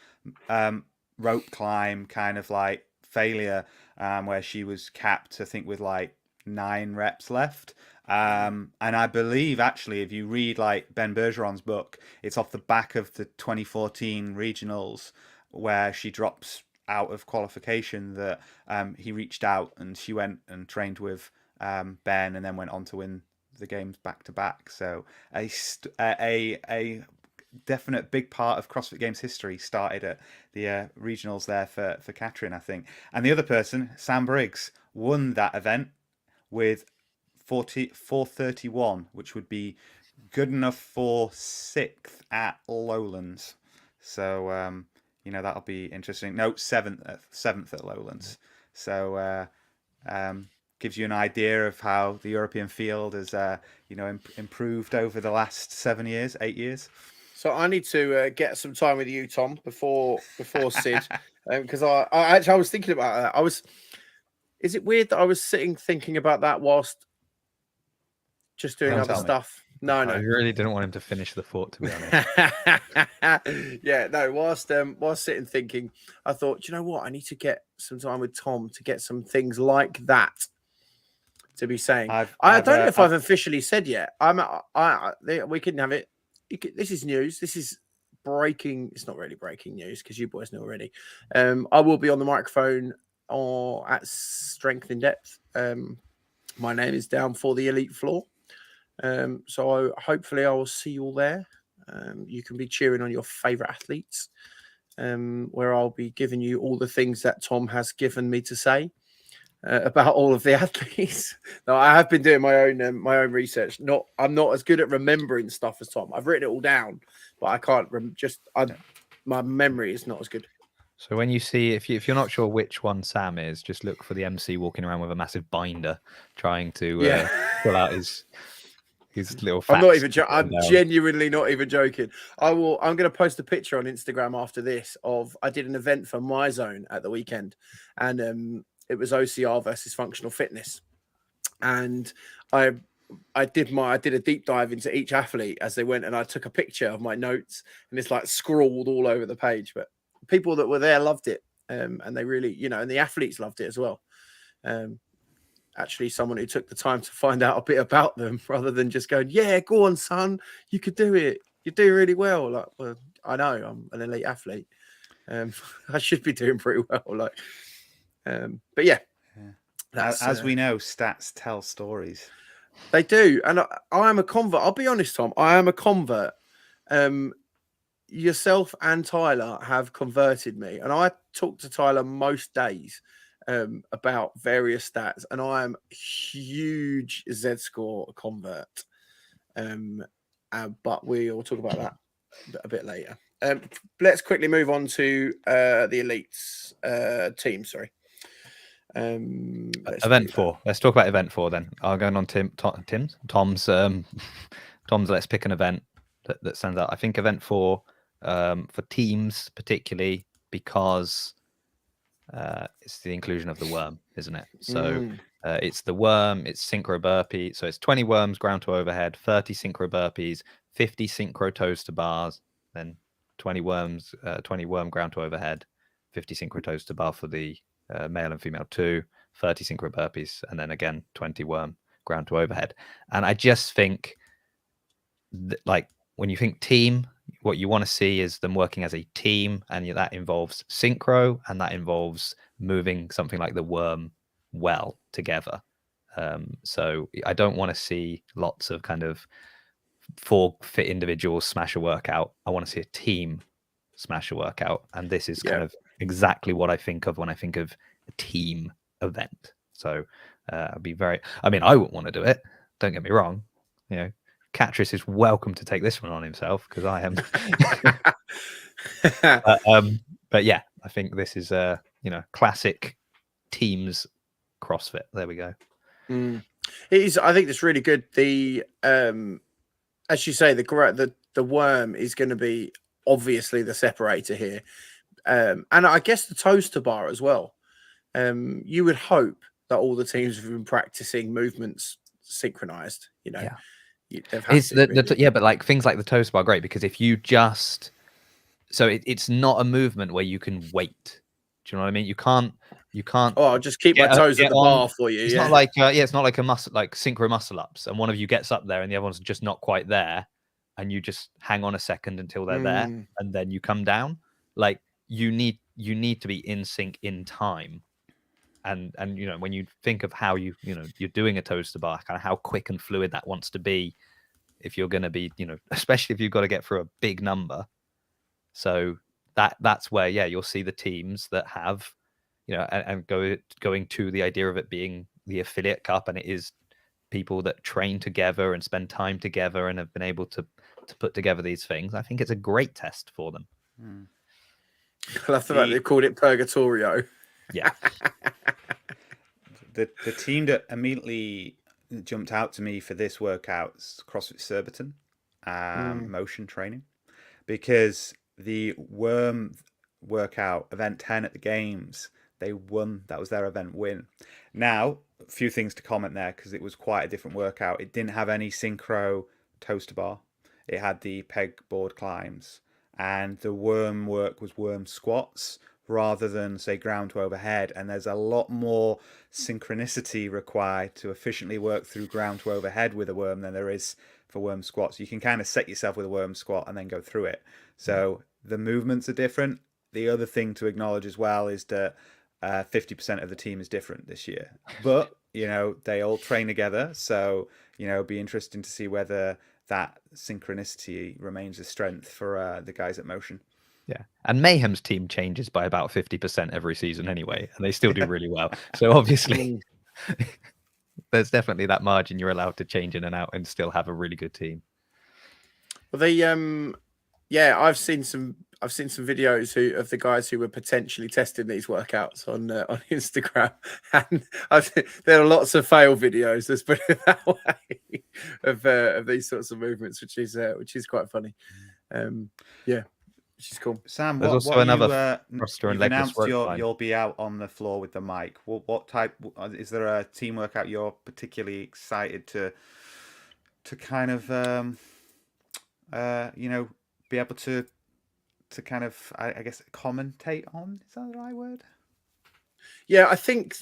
rope climb kind of like failure, where she was capped, I think, with like 9 reps left. And I believe, actually, if you read like Ben Bergeron's book, it's off the back of the 2014 regionals where she drops out of qualification that he reached out and she went and trained with Ben and then went on to win the games back to back. So a definite big part of CrossFit Games history started at the regionals there for Katrin, I think. And the other person, Sam Briggs, won that event with 431, which would be good enough for 6th at Lowlands. So that'll be interesting. No, 7th at Lowlands. So gives you an idea of how the European field has improved over the last 8 years. So I need to get some time with you, Tom, before Sid, because I was thinking about that. Is it weird that I was thinking about that whilst just doing other stuff? No. I really didn't want him to finish the thought, to be honest. Yeah, no. Whilst sitting thinking, I thought, you know what? I need to get some time with Tom to get some things like that to be saying. I don't know if I've officially said yet. We couldn't have it. This is news. This is breaking. It's not really breaking news because you boys know already. I will be on the microphone or at Strength in Depth. My name is down for the elite floor. So hopefully I will see you all there. You can be cheering on your favorite athletes, where I'll be giving you all the things that Tom has given me to say about all of the athletes. No, I have been doing my own research. I'm not as good at remembering stuff as Tom. I've written it all down, but I can't my memory is not as good. So when you see, if you're not sure which one Sam is, just look for the MC walking around with a massive binder, trying to pull out his little facts. I'm genuinely not even joking. I'm going to post a picture on Instagram after this I did an event for My Zone at the weekend, and it was OCR versus functional fitness, and I did a deep dive into each athlete as they went, and I took a picture of my notes, and it's like scrawled all over the page. But people that were there loved it, and they really, and the athletes loved it as well. Actually, someone who took the time to find out a bit about them rather than just going, "Yeah, go on, son, you could do it. You do really well." Like, well, I know I'm an elite athlete. I should be doing pretty well. Like, but yeah. As we know, stats tell stories. They do, and I am a convert. I'll be honest, Tom. I am a convert. Yourself and Tyler have converted me, and I talk to Tyler most days about various stats, and I am a huge Z-score convert. But we'll talk about that a bit later. Let's quickly move on to the elites team. Sorry. Event 4. Let's talk about event 4 then. I'll go on Tom's. Let's pick an event that stands out. I think event 4 for teams, particularly because it's the inclusion of the worm, isn't it? So it's the worm, it's synchro burpee. So it's 20 worms ground to overhead, 30 synchro burpees, 50 synchro toes to bars, then 20 worms, 20 worm ground to overhead, 50 synchro toes to bar for the male and female 2, 30 synchro burpees, and then again 20 worm ground to overhead. And I just think like when you think team, what you want to see is them working as a team, and that involves synchro, and that involves moving something like the worm well together. So I don't want to see lots of kind of 4 fit individuals smash a workout. I want to see a team smash a workout, and this is kind of exactly what I think of when I think of a team event. So I'd be I wouldn't want to do it, don't get me wrong. Catrice is welcome to take this one on himself because I am. But yeah, I think this is classic teams CrossFit. There we go. It is. I think it's really good. The as you say, the worm is going to be obviously the separator here, and I guess the toaster bar as well. You would hope that all the teams have been practicing movements synchronized. You know, they've had it's but like things like the toaster bar are great because if you just it's not a movement where you can wait. Do you know what I mean? You can't. Oh, I'll just keep my toes at the bar for you. It's not like it's not like a muscle like synchro muscle ups, and one of you gets up there and the other one's just not quite there, and you just hang on a second until they're there, and then you come down. Like you need to be in sync in time, and you know when you think of how you're doing a toaster bar, kind of how quick and fluid that wants to be, if you're going to be especially if you've got to get through a big number. So that's where you'll see the teams that have and going to the idea of it being the affiliate cup, and it is people that train together and spend time together and have been able to put together these things. I think it's a great test for them. I love the fact they called it Purgatorio. Yeah. the team that immediately jumped out to me for this workout's CrossFit Surbiton motion training, because the worm workout event 10 at the games, they won. That was their event win. Now, a few things to comment there because it was quite a different workout. It didn't have any synchro toaster bar. It had the pegboard climbs, and the worm work was worm squats rather than say ground to overhead. And there's a lot more synchronicity required to efficiently work through ground to overhead with a worm than there is for worm squats. You can kind of set yourself with a worm squat and then go through it. So the movements are different. The other thing to acknowledge as well is that 50% of the team is different this year, but they all train together. So be interesting to see whether that synchronicity remains a strength for the guys at Motion. Yeah, and Mayhem's team changes by about 50% every season anyway, and they still do really well. So obviously, there's definitely that margin you're allowed to change in and out and still have a really good team. Well, they I've seen some videos of the guys who were potentially testing these workouts on Instagram, and there are lots of fail videos. Let's put it that way of these sorts of movements, which is quite funny. Which is cool. Sam, there's also another thruster and legless work. You'll be out on the floor with the mic. What type is there a team workout you're particularly excited to kind of be able to kind of, I guess, commentate on? Is that the right word? Yeah, I think it's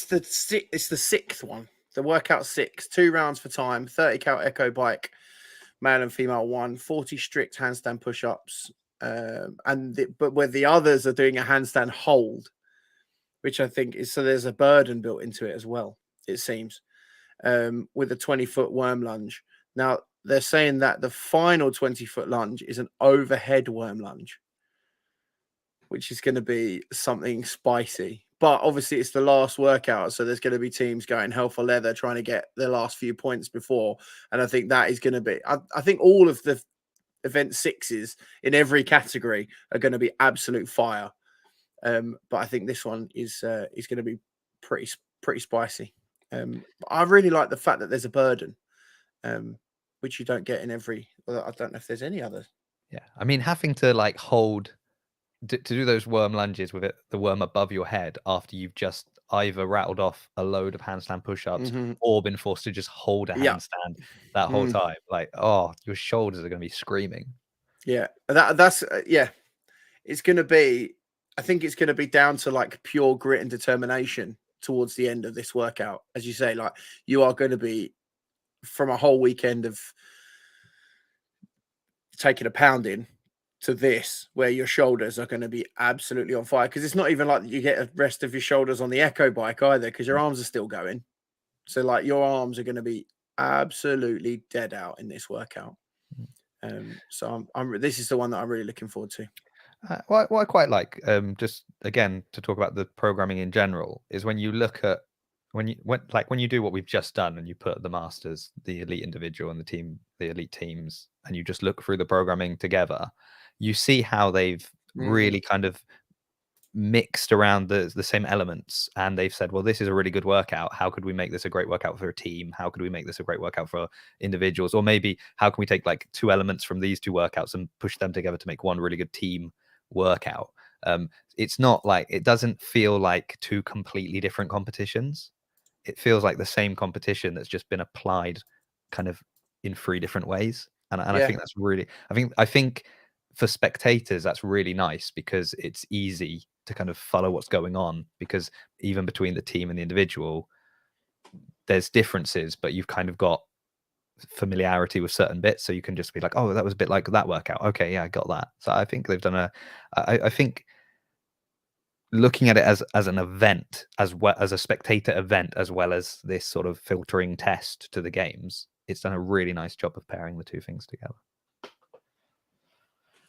the sixth one, the workout 6, 2 rounds for time, 30 count echo bike, male and female 1, 40 strict handstand push-ups, but where the others are doing a handstand hold, which I think is, so there's a burden built into it as well, it seems. With a 20-foot worm lunge. Now, they're saying that the final 20-foot lunge is an overhead worm lunge, which is going to be something spicy. But obviously, it's the last workout, so there's going to be teams going hell for leather trying to get their last few points before. And I think that is going to be... I think all of the event 6s in every category are going to be absolute fire. But I think this one is going to be pretty spicy. I really like the fact that there's a burden, which you don't get in every. Well, I don't know if there's any other. Yeah, I mean, having to like hold to do those worm lunges with the worm above your head after you've just either rattled off a load of handstand push-ups or been forced to just hold a handstand that whole time. Like, your shoulders are going to be screaming. Yeah, that's It's going to be. I think it's going to be down to like pure grit and determination towards the end of this workout. As you say, like you are going to be from a whole weekend of taking a pounding to this, where your shoulders are going to be absolutely on fire, because it's not even like you get a rest of your shoulders on the echo bike either, because your arms are still going. So like your arms are going to be absolutely dead out in this workout. So this is the one that I'm really looking forward to. What I quite like, just again to talk about the programming in general, is when you look at when you do what we've just done and you put the masters, the elite individual, and the elite teams, and you just look through the programming together, you see how they've really kind of mixed around the same elements, and they've said, well, this is a really good workout. How could we make this a great workout for a team? How could we make this a great workout for individuals? Or maybe how can we take like 2 elements from these 2 workouts and push them together to make one really good team workout? It's not like, it doesn't feel like 2 completely different competitions. It feels like the same competition that's just been applied kind of in 3 different ways. And I think that's really, I think for spectators, that's really nice, because it's easy to kind of follow what's going on, because even between the team and the individual, there's differences, but you've kind of got familiarity with certain bits, so you can just be like, oh, that was a bit like that workout. Okay, yeah, I got that. So I think they've done I think looking at it as an event, as well as a spectator event, as well as this sort of filtering test to the games, it's done a really nice job of pairing the 2 things together.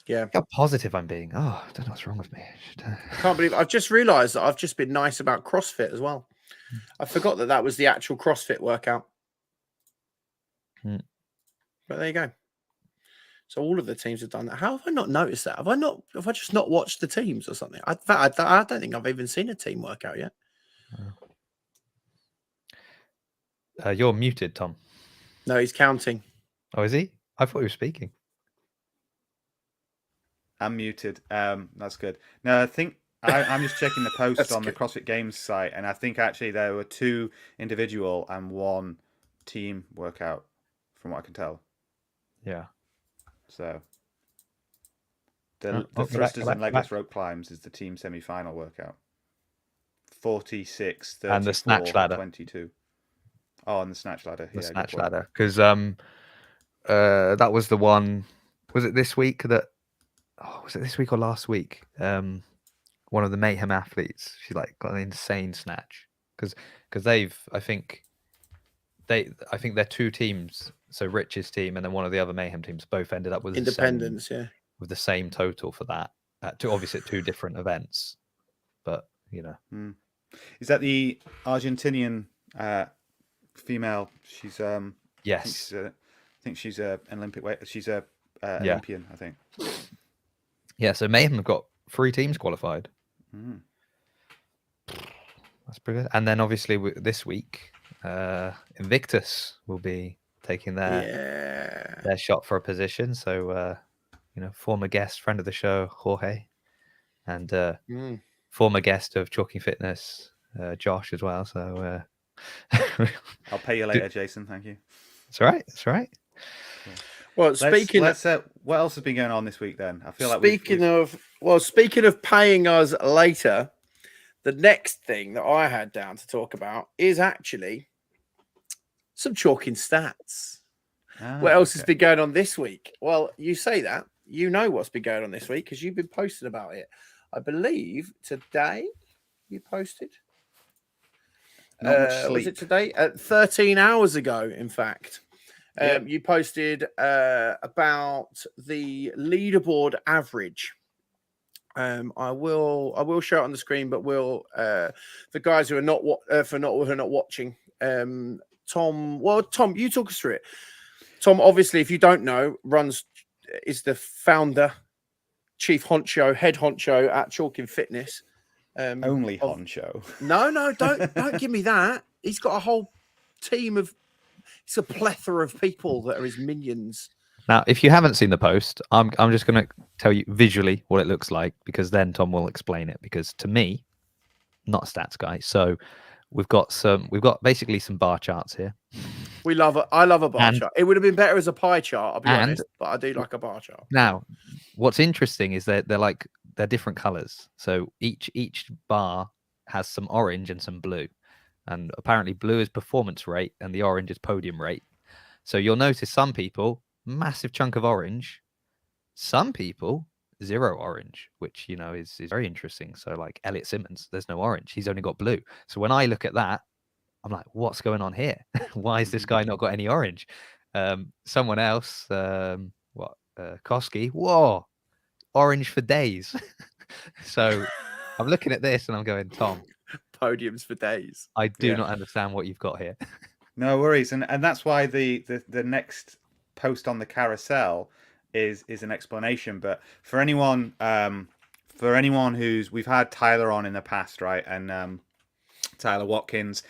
Yeah. Look how positive I'm being. Oh, I don't know what's wrong with me. I can't believe I've just realized that I've just been nice about CrossFit as well. I forgot that was the actual CrossFit workout. But there you go. So all of the teams have done that. How have I not noticed that? Have I just not watched the teams or something? I don't think I've even seen a team workout yet. You're muted, Tom. No, he's counting. Oh, is he? I thought he was speaking. I'm muted. That's good. No, I think I'm just checking the post on the CrossFit Games site, and I think actually there were 2 individual and 1 team workout, from what I can tell. Yeah. So the thrusters and legless rope climbs is the team semi-final workout. 46, 34, and the snatch ladder, 22. Oh, and the snatch ladder. The snatch ladder, because that was the one. Was it this week that? Oh, was it this week or last week? One of the Mayhem athletes, she like got an insane snatch, because I think they're 2 teams. So Rich's team and then one of the other Mayhem teams both ended up with Independence, with the same total for that. Obviously at 2 different events, but you know. Is that the Argentinian female? She's yes. I think she's an Olympic weight. She's a Olympian, I think. Yeah, so Mayhem have got 3 teams qualified. That's pretty good. And then obviously this week, Invictus will be taking their shot for a position. So former guest, friend of the show, Jorge, and former guest of Chalking Fitness, Josh as well. So I'll pay you later, Jason. Thank you. That's all right. That's all right. Well, speaking of what else has been going on this week then? I feel like speaking of paying us later, the next thing that I had down to talk about is actually some chalking stats. What else has been going on this week? Well, you say that, you know what's been going on this week because you've been posting about it. I believe today you posted. Was it today? 13 hours ago, in fact. You posted about the leaderboard average. I will show it on the screen, but the guys who are not watching. Tom, you talk us through it. Tom, obviously, if you don't know, is the founder, chief honcho, head honcho at Chalking Fitness. Only honcho. No, don't give me that. He's got a whole team of. It's a plethora of people that are his minions. Now, if you haven't seen the post, I'm just going to tell you visually what it looks like, because then Tom will explain it. Because to me, not a stats guy, so we've got basically some bar charts here. I love a bar chart. It would have been better as a pie chart, I'll be honest, but I do like a bar chart. Now, what's interesting is that they're different colors. So each bar has some orange and some blue. And apparently blue is performance rate and the orange is podium rate. So you'll notice some people, massive chunk of orange. Some people, 0 orange, which, is very interesting. So like Elliot Simmons, there's no orange. He's only got blue. So when I look at that, I'm like, what's going on here? Why has this guy not got any orange? Someone else, Koski, whoa, orange for days. So I'm looking at this and I'm going, Tom, podiums for days. I do not understand what you've got here. No worries, and that's why the next post on the carousel is an explanation. But for anyone for anyone we've had Tyler on in the past, right? And Tyler Watkins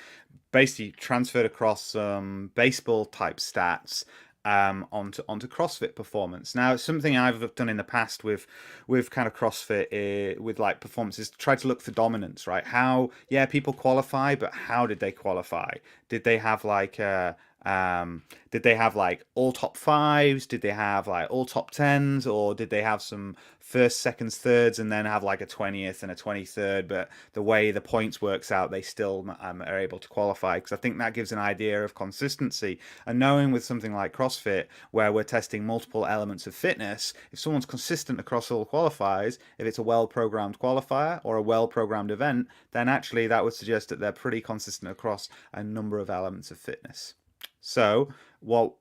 basically transferred across some baseball type stats onto CrossFit performance. Now, it's something I've done in the past with kind of CrossFit with like performances, to try to look for dominance, right? How, yeah, people qualify, but how did they qualify? Did they have like all top fives? Did they have like all top tens? Or did they have some first, seconds, thirds, and then have like a 20th and a 23rd? But the way the points works out, they still are able to qualify, because I think that gives an idea of consistency. And knowing with something like CrossFit, where we're testing multiple elements of fitness, if someone's consistent across all qualifiers, if it's a well-programmed qualifier or a well-programmed event, then actually that would suggest that they're pretty consistent across a number of elements of fitness. So what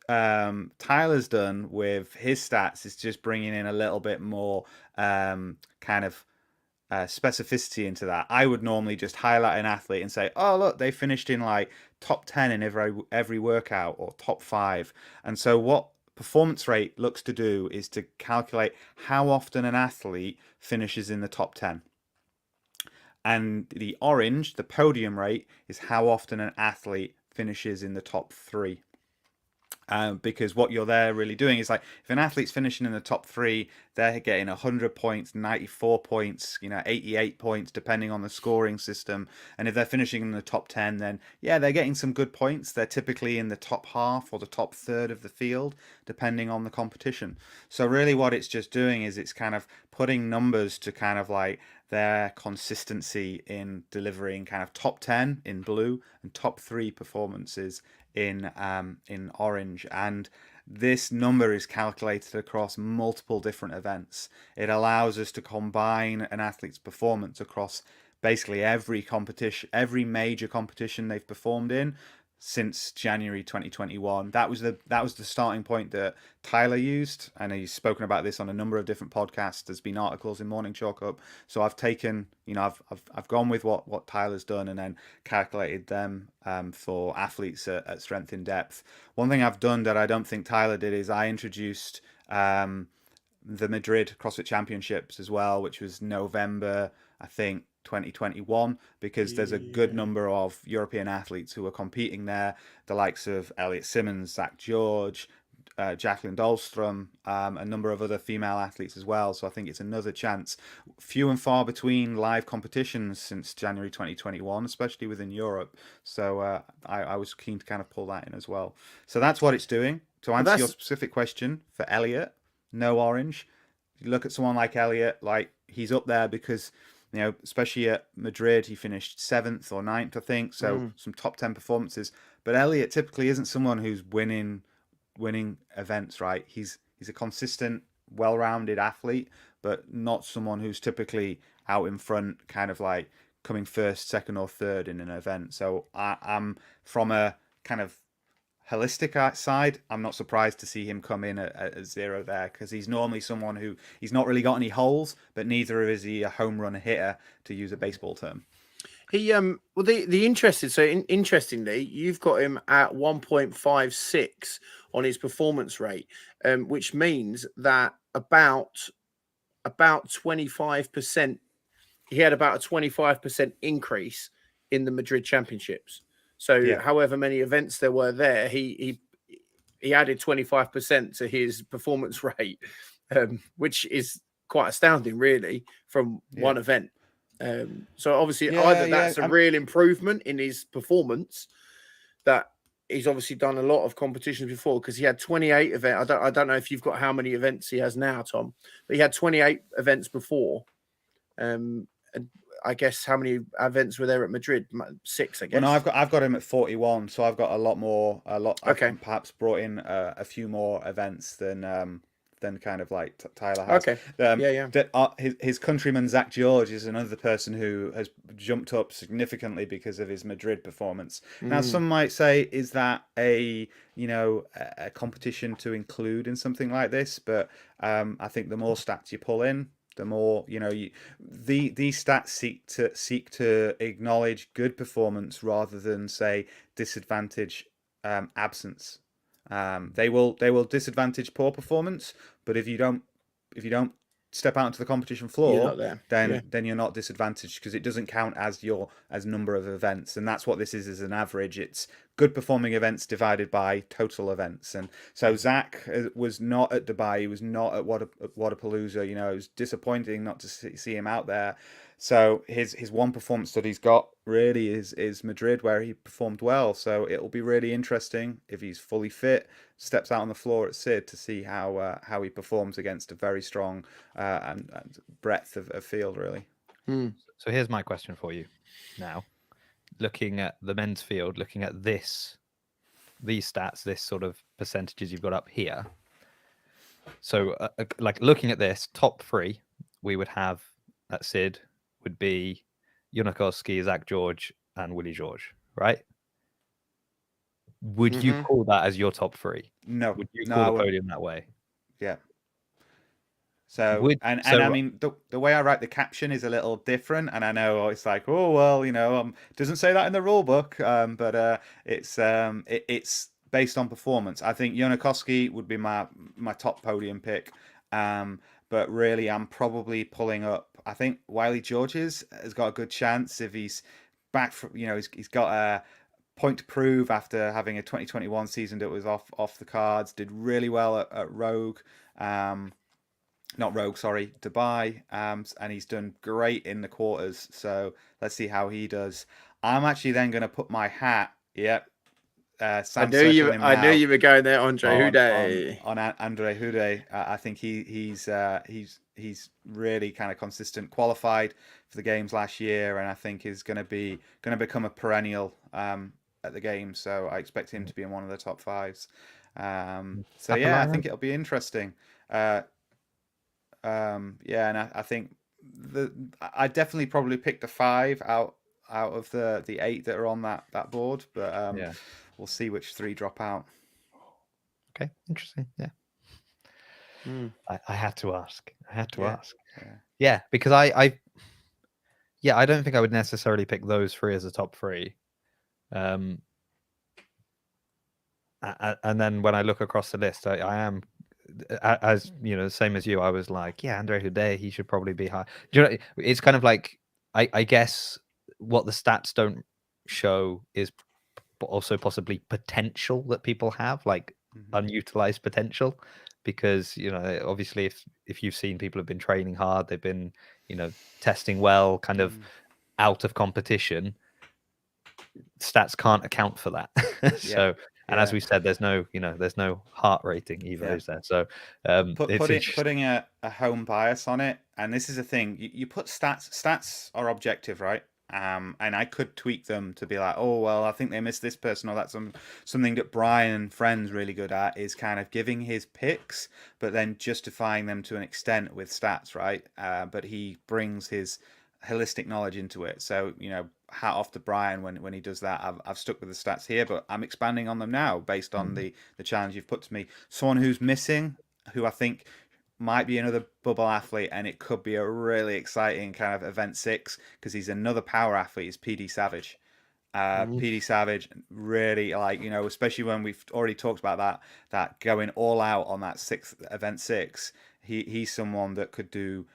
Tyler's done with his stats is just bringing in a little bit more kind of specificity into that. I would normally just highlight an athlete and say, oh, look, they finished in like top 10 in every workout, or top 5. And so what performance rate looks to do is to calculate how often an athlete finishes in the top 10. And the orange, the podium rate, is how often an athlete finishes in the top 3. Because what you're there really doing is, like, if an athlete's finishing in the top 3, they're getting 100 points, 94 points, 88 points, depending on the scoring system. And if they're finishing in the top 10, then yeah, they're getting some good points. They're typically in the top half or the top third of the field, depending on the competition. So really what it's just doing is it's kind of putting numbers to kind of like their consistency in delivering kind of top 10 in blue and top 3 performances in orange. And this number is calculated across multiple different events. It allows us to combine an athlete's performance across basically every competition, every major competition they've performed in since January 2021. That was the starting point that Tyler used, and he's spoken about this on a number of different podcasts. There's been articles in Morning Chalk Up. So I've taken, I've gone with what Tyler's done and then calculated them for athletes at Strength in Depth. One thing I've done that I don't think Tyler did is I introduced the Madrid CrossFit Championships as well, which was November, I think, 2021, because there's a good number of European athletes who are competing there, the likes of Elliot Simmons, Zach George, Jacqueline Dahlstrom, a number of other female athletes as well. So I think it's another chance. Few and far between live competitions since January 2021, especially within Europe. So I was keen to kind of pull that in as well. So that's what it's doing. To answer your specific question, for Elliot, no orange. You look at someone like Elliot, like he's up there because, especially at Madrid, he finished 7th or 9th, I think. So some top 10 performances. But Elliot typically isn't someone who's winning events, right? He's a consistent, well-rounded athlete, but not someone who's typically out in front, kind of like coming first, second, or third in an event. So I'm from a kind of holistic side, I'm not surprised to see him come in at 0 there, because he's normally someone who he's not really got any holes, but neither is he a home run hitter, to use a baseball term. He interestingly, you've got him at 1.56 on his performance rate, which means that about 25%. He had about a 25% increase in the Madrid Championships. So however many events there were there, he added 25% to his performance rate, which is quite astounding, really, from one event. So obviously either that's a real improvement in his performance, that he's obviously done a lot of competitions before, because he had 28 events. I don't know if you've got how many events he has now, Tom, but he had 28 events before. I guess how many events were there at Madrid? 6, I guess. Well, no, I've got him at 41, so I've got a lot more. Okay. I've perhaps brought in a few more events than kind of like Tyler has. Okay. His countryman Zach George is another person who has jumped up significantly because of his Madrid performance. Now, some might say, is that a competition to include in something like this? But I think the more stats you pull in, the more these stats seek to acknowledge good performance rather than say disadvantage absence. They will disadvantage poor performance, but if you don't step out into the competition You're floor, not there. then you're not disadvantaged because it doesn't count as number of events, and that's what this is an average. It's good performing events divided by total events. And so Zach was not at Dubai, he was not at Wadapalooza. You know, it was disappointing not to see him out there. So his one performance that he's got really is Madrid, where he performed well. So it'll be really interesting if he's fully fit, steps out on the floor at Sid, to see how he performs against a very strong and breadth of field, really. So here's my question for you now. Looking at the men's field, looking at these stats, this sort of percentages you've got up here. So like looking at this, top 3 we would have at Sid would be Yunakoski, Zach George, and Willie George, right? Would you call that as your top 3? No. Would you call the podium that way? Yeah. So I mean the way I write the caption is a little different, and I know it's like, oh well, you know, doesn't say that in the rule book, but it's based on performance. I think Yunakoski would be my top podium pick, but really I'm probably pulling up. I think Wiley Georges has got a good chance if he's back from, you know, he's got a point to prove after having a 2021 season that was off the cards. Did really well at Rogue. Not Rogue, sorry, Dubai, and he's done great in the quarters. So let's see how he does. I'm actually then going to put my hat. Yep. I knew you were going there, Andre Houdet. On Andre Houdet. I think he's really kind of consistent. Qualified for the games last year, and I think is going to become a perennial at the games. So I expect him to be in one of the top 5s. So yeah, I think it'll be interesting. And I think I definitely probably picked a 5 out of the 8 that are on that board, but we'll see which 3 drop out. Okay, interesting. I had to ask. Yeah, because I don't think I would necessarily pick those 3 as a top 3. And then when I look across the list, I am, as you know, same as you. I was like, yeah, Andre Houdet, he should probably be high. Do you know, it's kind of like I guess what the stats don't show is also possibly potential that people have, like unutilized potential, because you know, obviously if you've seen people have been training hard, they've been, you know, testing well, kind of out of competition, stats can't account for that. So and as we said, there's no heart rating either, is there? So putting a home bias on it, and this is a thing, you put stats are objective, right? And I could tweak them to be like, oh well, I think they missed this person, or that's something that Brian and Friends really good at, is kind of giving his picks but then justifying them to an extent with stats, right? But he brings his holistic knowledge into it. So, you know, hat off to Brian when he does that. I've stuck with the stats here, but I'm expanding on them now based on the challenge you've put to me. Someone who's missing, who I think might be another bubble athlete, and it could be a really exciting kind of event 6 because he's another power athlete, is PD Savage. PD Savage, really, like, you know, especially when we've already talked about that going all out on that event 6, he's someone that could do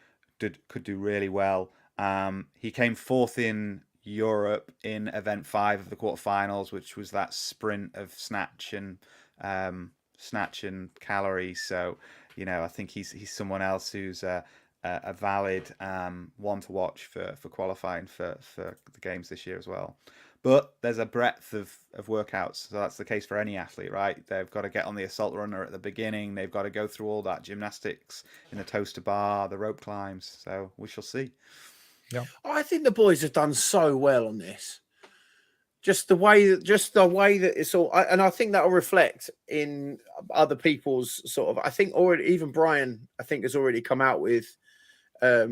really well. He came 4th in Europe in event 5 of the quarterfinals, which was that sprint of snatch and calories. So, you know, I think he's someone else who's a valid one to watch for qualifying for the games this year as well. But there's a breadth of workouts, so that's the case for any athlete, right? They've got to get on the assault runner at the beginning. They've got to go through all that gymnastics in the toaster bar, the rope climbs. So we shall see. Yeah, I think the boys have done so well on this. Just the way that it's all, and I think that will reflect in other people's sort of. I think already, even Brian, I think, has already come out with. I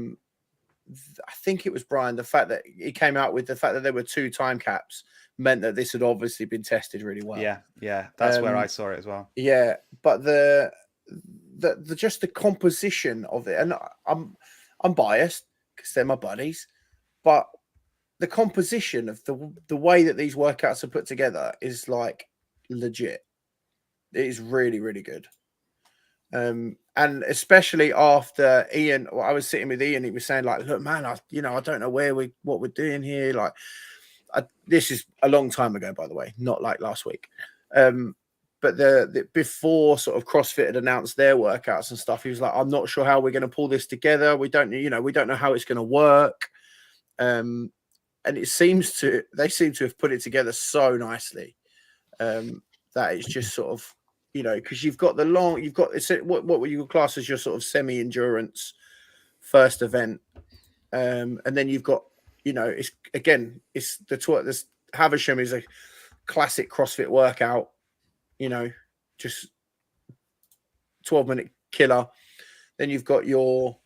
think it was Brian. The fact that he came out with the fact that there were 2 time caps meant that this had obviously been tested really well. Yeah, that's where I saw it as well. Yeah, but the just the composition of it, and I'm biased because they're my buddies, but the composition of the way that these workouts are put together is like legit. It is really, really good. And especially after Ian, I was sitting with Ian, he was saying like, look, man, I don't know what we're doing here. Like, this is a long time ago, by the way, not like last week. But the before sort of CrossFit had announced their workouts and stuff, he was like, I'm not sure how we're going to pull this together. We don't know how it's going to work. And they seem to have put it together so nicely that it's just sort of, because you've got what would you class as your sort of semi-endurance first event, and then you've got, it's this Havisham is a classic CrossFit workout, just 12-minute killer. Then you've got your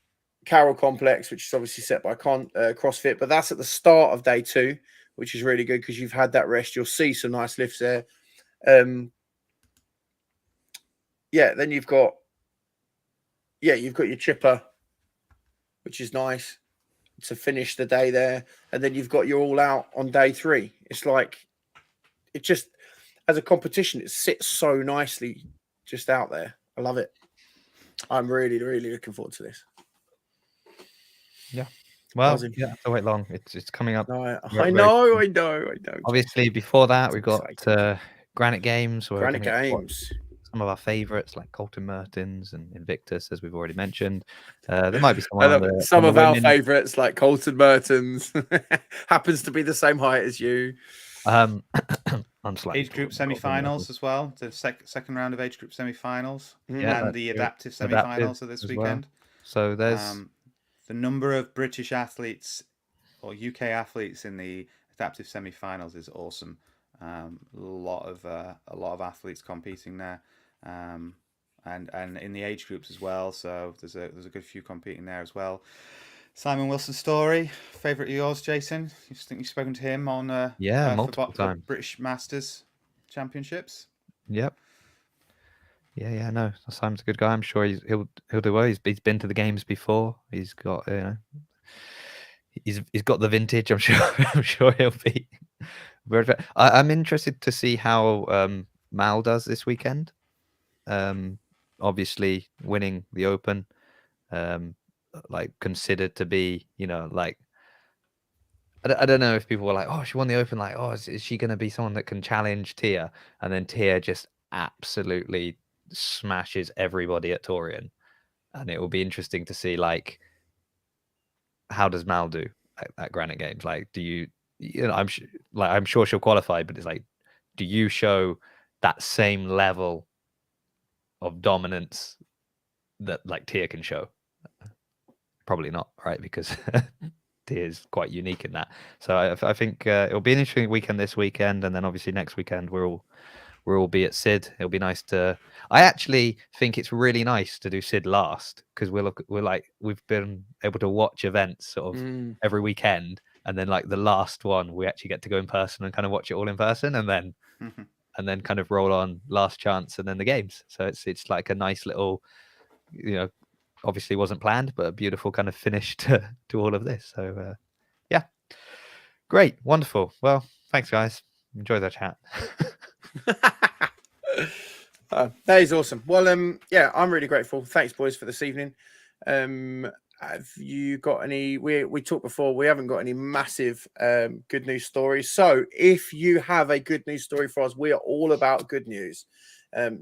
Carroll complex, which is obviously set by CrossFit, but that's at the start of day 2, which is really good because you've had that rest. You'll see some nice lifts there. Then you've got your chipper, which is nice to finish the day there, and then you've got your all out on day 3. It's like, it just, as a competition, it sits so nicely just out there. I love it. I'm really, really looking forward to this. Yeah. Well, yeah, have to wait long. It's coming up. No, I know. Obviously, before that, we've got Granite Games. Granite Games. Some of our favourites like Colton Mertens and Invictus, as we've already mentioned. There might be some of our favourites like Colton Mertens happens to be the same height as you. Age group semi-finals as well. The second round of age group semi-finals, and the adaptive semi-finals of this weekend. So there's the number of British athletes or UK athletes in the adaptive semi-finals is awesome. A lot of athletes competing there, and in the age groups as well. So there's a good few competing there as well. Simon Wilson Story, favourite of yours, Jason? You think you've spoken to him on multiple times. British Masters Championships? Yep. Yeah. No, Simon's a good guy. I'm sure he'll do well. He's been to the games before. He's got he's got the vintage. I'm sure he'll be. I'm interested to see how Mal does this weekend. Obviously winning the Open. Like considered to be, like, I don't know if people were like, oh, she won the Open, like, oh, is she going to be someone that can challenge Tia? And then Tia just absolutely smashes everybody at Torian, and it will be interesting to see, like, how does Mal do at Granite Games? Like, do you I'm sure she'll qualify, but it's like, do you show that same level of dominance that like Tia can show? Probably not, right? Because Tia is quite unique in that. So I think it'll be an interesting weekend this weekend, and then obviously next weekend we'll all be at Sid. It'll be nice to. I actually think it's really nice to do Sid last because we've been able to watch events sort of every weekend, and then like the last one we actually get to go in person and kind of watch it all in person, and then kind of roll on last chance and then the games. So it's like a nice little, obviously wasn't planned, but a beautiful kind of finish to all of this. So yeah, great, wonderful. Well, thanks guys, enjoy that chat. That is awesome. Well, yeah, I'm really grateful. Thanks, boys, for this evening. Have you got any? We talked before. We haven't got any massive good news stories. So if you have a good news story for us, we are all about good news.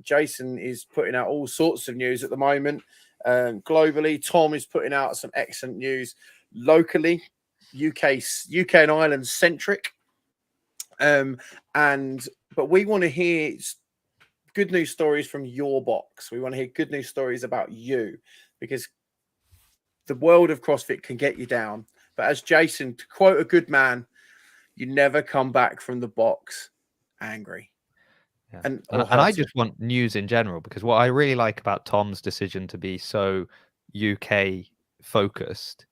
Jason is putting out all sorts of news at the moment. Globally, Tom is putting out some excellent news locally, UK and Ireland centric. But we want to hear good news stories from your box. We want to hear good news stories about you, because the world of CrossFit can get you down. But as Jason, to quote a good man, you never come back from the box angry. Yeah. And I just want news in general, because what I really like about Tom's decision to be so UK focused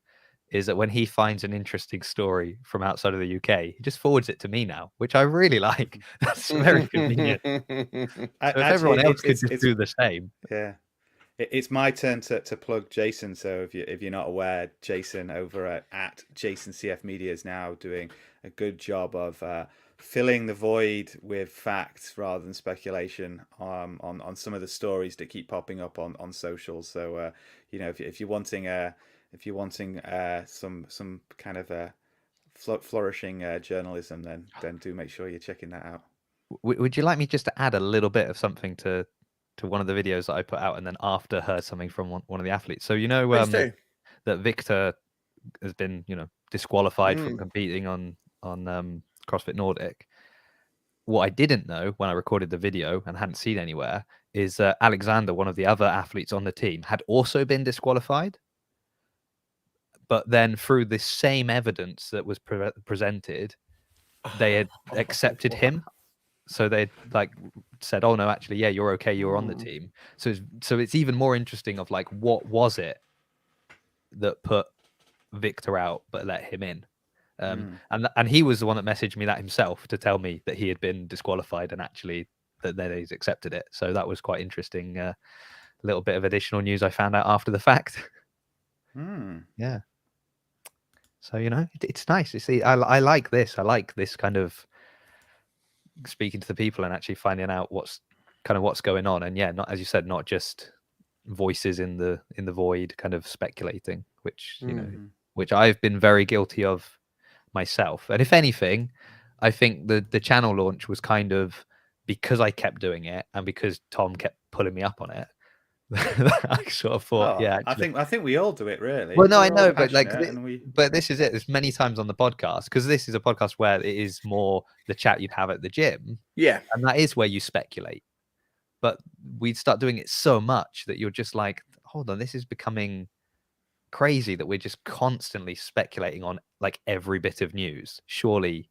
is that when he finds an interesting story from outside of the UK, he just forwards it to me now, which I really like. That's very convenient. So if everyone else could just do the same. Yeah. It's my turn to plug Jason. So if you're not aware, Jason over at Jason CF Media is now doing a good job of filling the void with facts rather than speculation on some of the stories that keep popping up on socials. So you know, if you're wanting some kind of flourishing journalism, then do make sure you're checking that out. Would you like me just to add a little bit of something to one of the videos that I put out, and then after heard something from one of the athletes? So you know that Victor has been, you know, disqualified from competing on CrossFit Nordic. What I didn't know when I recorded the video and hadn't seen anywhere is Alexander, one of the other athletes on the team, had also been disqualified. But then through this same evidence that was presented, they had accepted him. So they like said, "Oh no, actually, yeah, you're okay. You're on the team." So it's even more interesting of like, what was it that put Victor out but let him in? And he was the one that messaged me that himself to tell me that he had been disqualified and actually that then he's accepted it. So that was quite interesting. Little bit of additional news I found out after the fact. Yeah. So, you know, it's nice. You see, I like this. I like this kind of speaking to the people and actually finding out what's going on. And yeah, not, as you said, not just voices in the void kind of speculating, which, you know, which I've been very guilty of myself. And if anything, I think the channel launch was kind of because I kept doing it and because Tom kept pulling me up on it. I sort of thought, yeah. Actually, I think we all do it, really. Well, no, I know, but like, but this is it. There's many times on the podcast, because this is a podcast where it is more the chat you'd have at the gym. Yeah, and that is where you speculate. But we'd start doing it so much that you're just like, hold on, this is becoming crazy that we're just constantly speculating on like every bit of news. Surely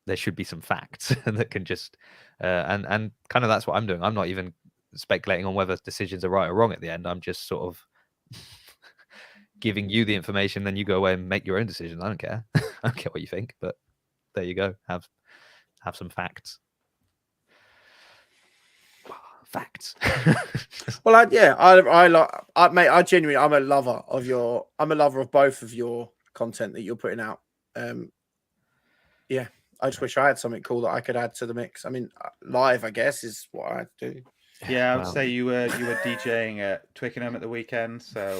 there should be some facts that can just and kind of that's what I'm doing. I'm not even speculating on whether decisions are right or wrong at the end. I'm just sort of giving you the information, then you go away and make your own decisions. I don't care. I don't care what you think, but there you go. Have some facts. Facts. Well, I mate, I genuinely, I'm a lover of both of your content that you're putting out. Yeah, I just wish I had something cool that I could add to the mix. I mean, live, I guess, is what I do. Yeah, I would say you were DJing at Twickenham at the weekend, so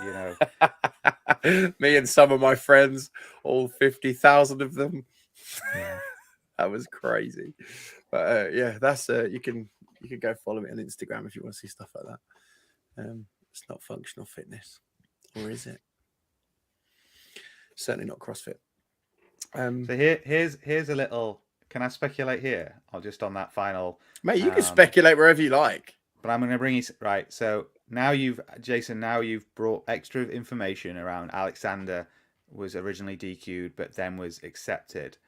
you know, me and some of my friends, all 50,000 of them. Yeah. That was crazy. But yeah, that's you can go follow me on Instagram if you want to see stuff like that. It's not functional fitness, or is it? Certainly not CrossFit. So here's a little. Can I speculate here? Or just on that final. Mate, you can speculate wherever you like. But I'm going to bring you right. So now Jason, brought extra information around Alexander was originally DQ'd, but then was accepted.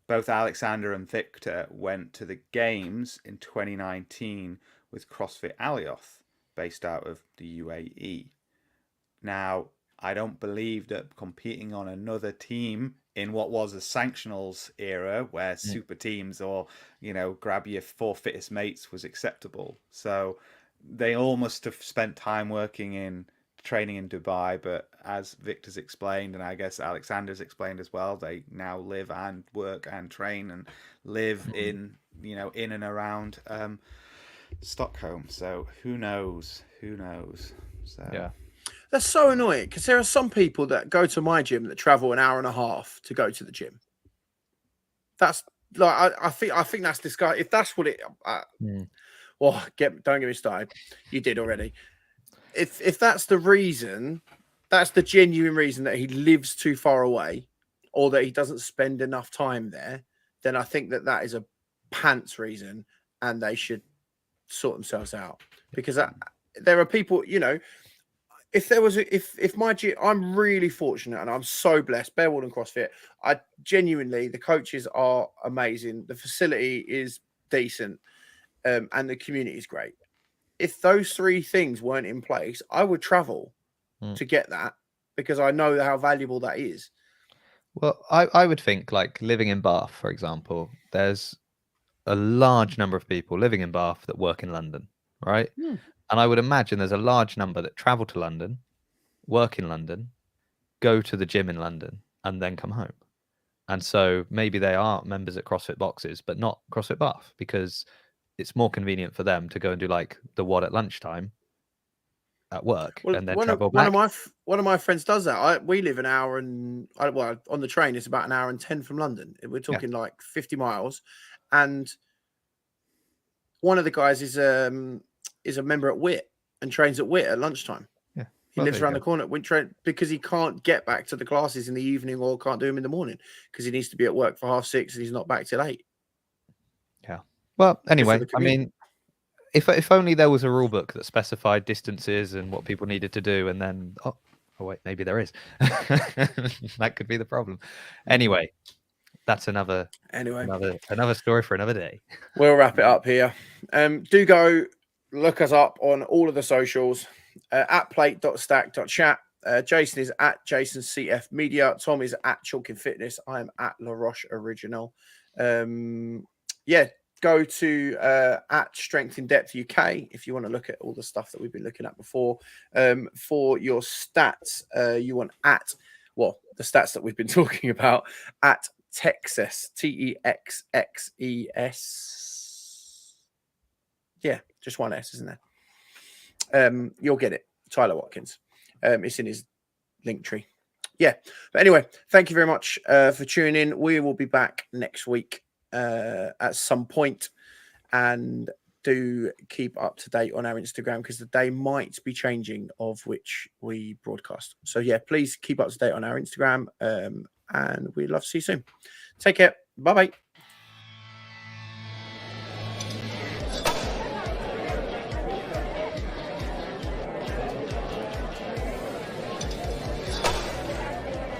Both Alexander and Victor went to the games in 2019 with CrossFit Alioth, based out of the UAE. Now, I don't believe that competing on another team in what was a sanctionals era where super teams or, you know, grab your 4 fittest mates was acceptable. So they all must have spent time working in training in Dubai, but as Victor's explained, and I guess Alexander's explained as well, they now live and work and train and live in, you know, in and around Stockholm. So who knows? So yeah. That's so annoying because there are some people that go to my gym that travel an hour and a half to go to the gym. That's like I think that's disgusting. If that's what it, well, don't get me started. You did already. If that's the reason, that's the genuine reason that he lives too far away, or that he doesn't spend enough time there, then I think that is a pants reason, and they should sort themselves out because there are people, you know. If there was if my gym, I'm really fortunate and I'm so blessed. Bear Wall and CrossFit, I genuinely, the coaches are amazing, the facility is decent, and the community is great. If those 3 things weren't in place, I would travel to get that because I know how valuable that is. Well, I would think like living in Bath, for example, there's a large number of people living in Bath that work in London, right? And I would imagine there's a large number that travel to London, work in London, go to the gym in London, and then come home. And so maybe they are members at CrossFit boxes, but not CrossFit Bath, because it's more convenient for them to go and do like the WOD at lunchtime at work, and then travel back. One of my friends does that. We live an hour and on the train it's about an hour and 10 from London. We're talking like 50 miles, and one of the guys is a member at WIT and trains at WIT at lunchtime. Yeah, he lives around the corner at WIT train because he can't get back to the classes in the evening or can't do them in the morning because he needs to be at work for 6:30 and he's not back till 8. Yeah. Well, anyway, I mean, if only there was a rule book that specified distances and what people needed to do, and then oh wait, maybe there is. That could be the problem. Anyway, that's another story for another day. We'll wrap it up here. Do go look us up on all of the socials at plate.stack.chat. Jason is at JasonCF Media. Tom is at Chalking Fitness. I am at La Roche Original. Go to at Strength in Depth UK if you want to look at all the stuff that we've been looking at before. For your stats, you want the stats that we've been talking about at Texas, TEXXES. Yeah, just one S, isn't there? You'll get it. Tyler Watkins. It's in his link tree. Yeah. But anyway, thank you very much for tuning in. We will be back next week at some point, and do keep up to date on our Instagram because the day might be changing of which we broadcast. So yeah, please keep up to date on our Instagram, and we'd love to see you soon. Take care. Bye bye.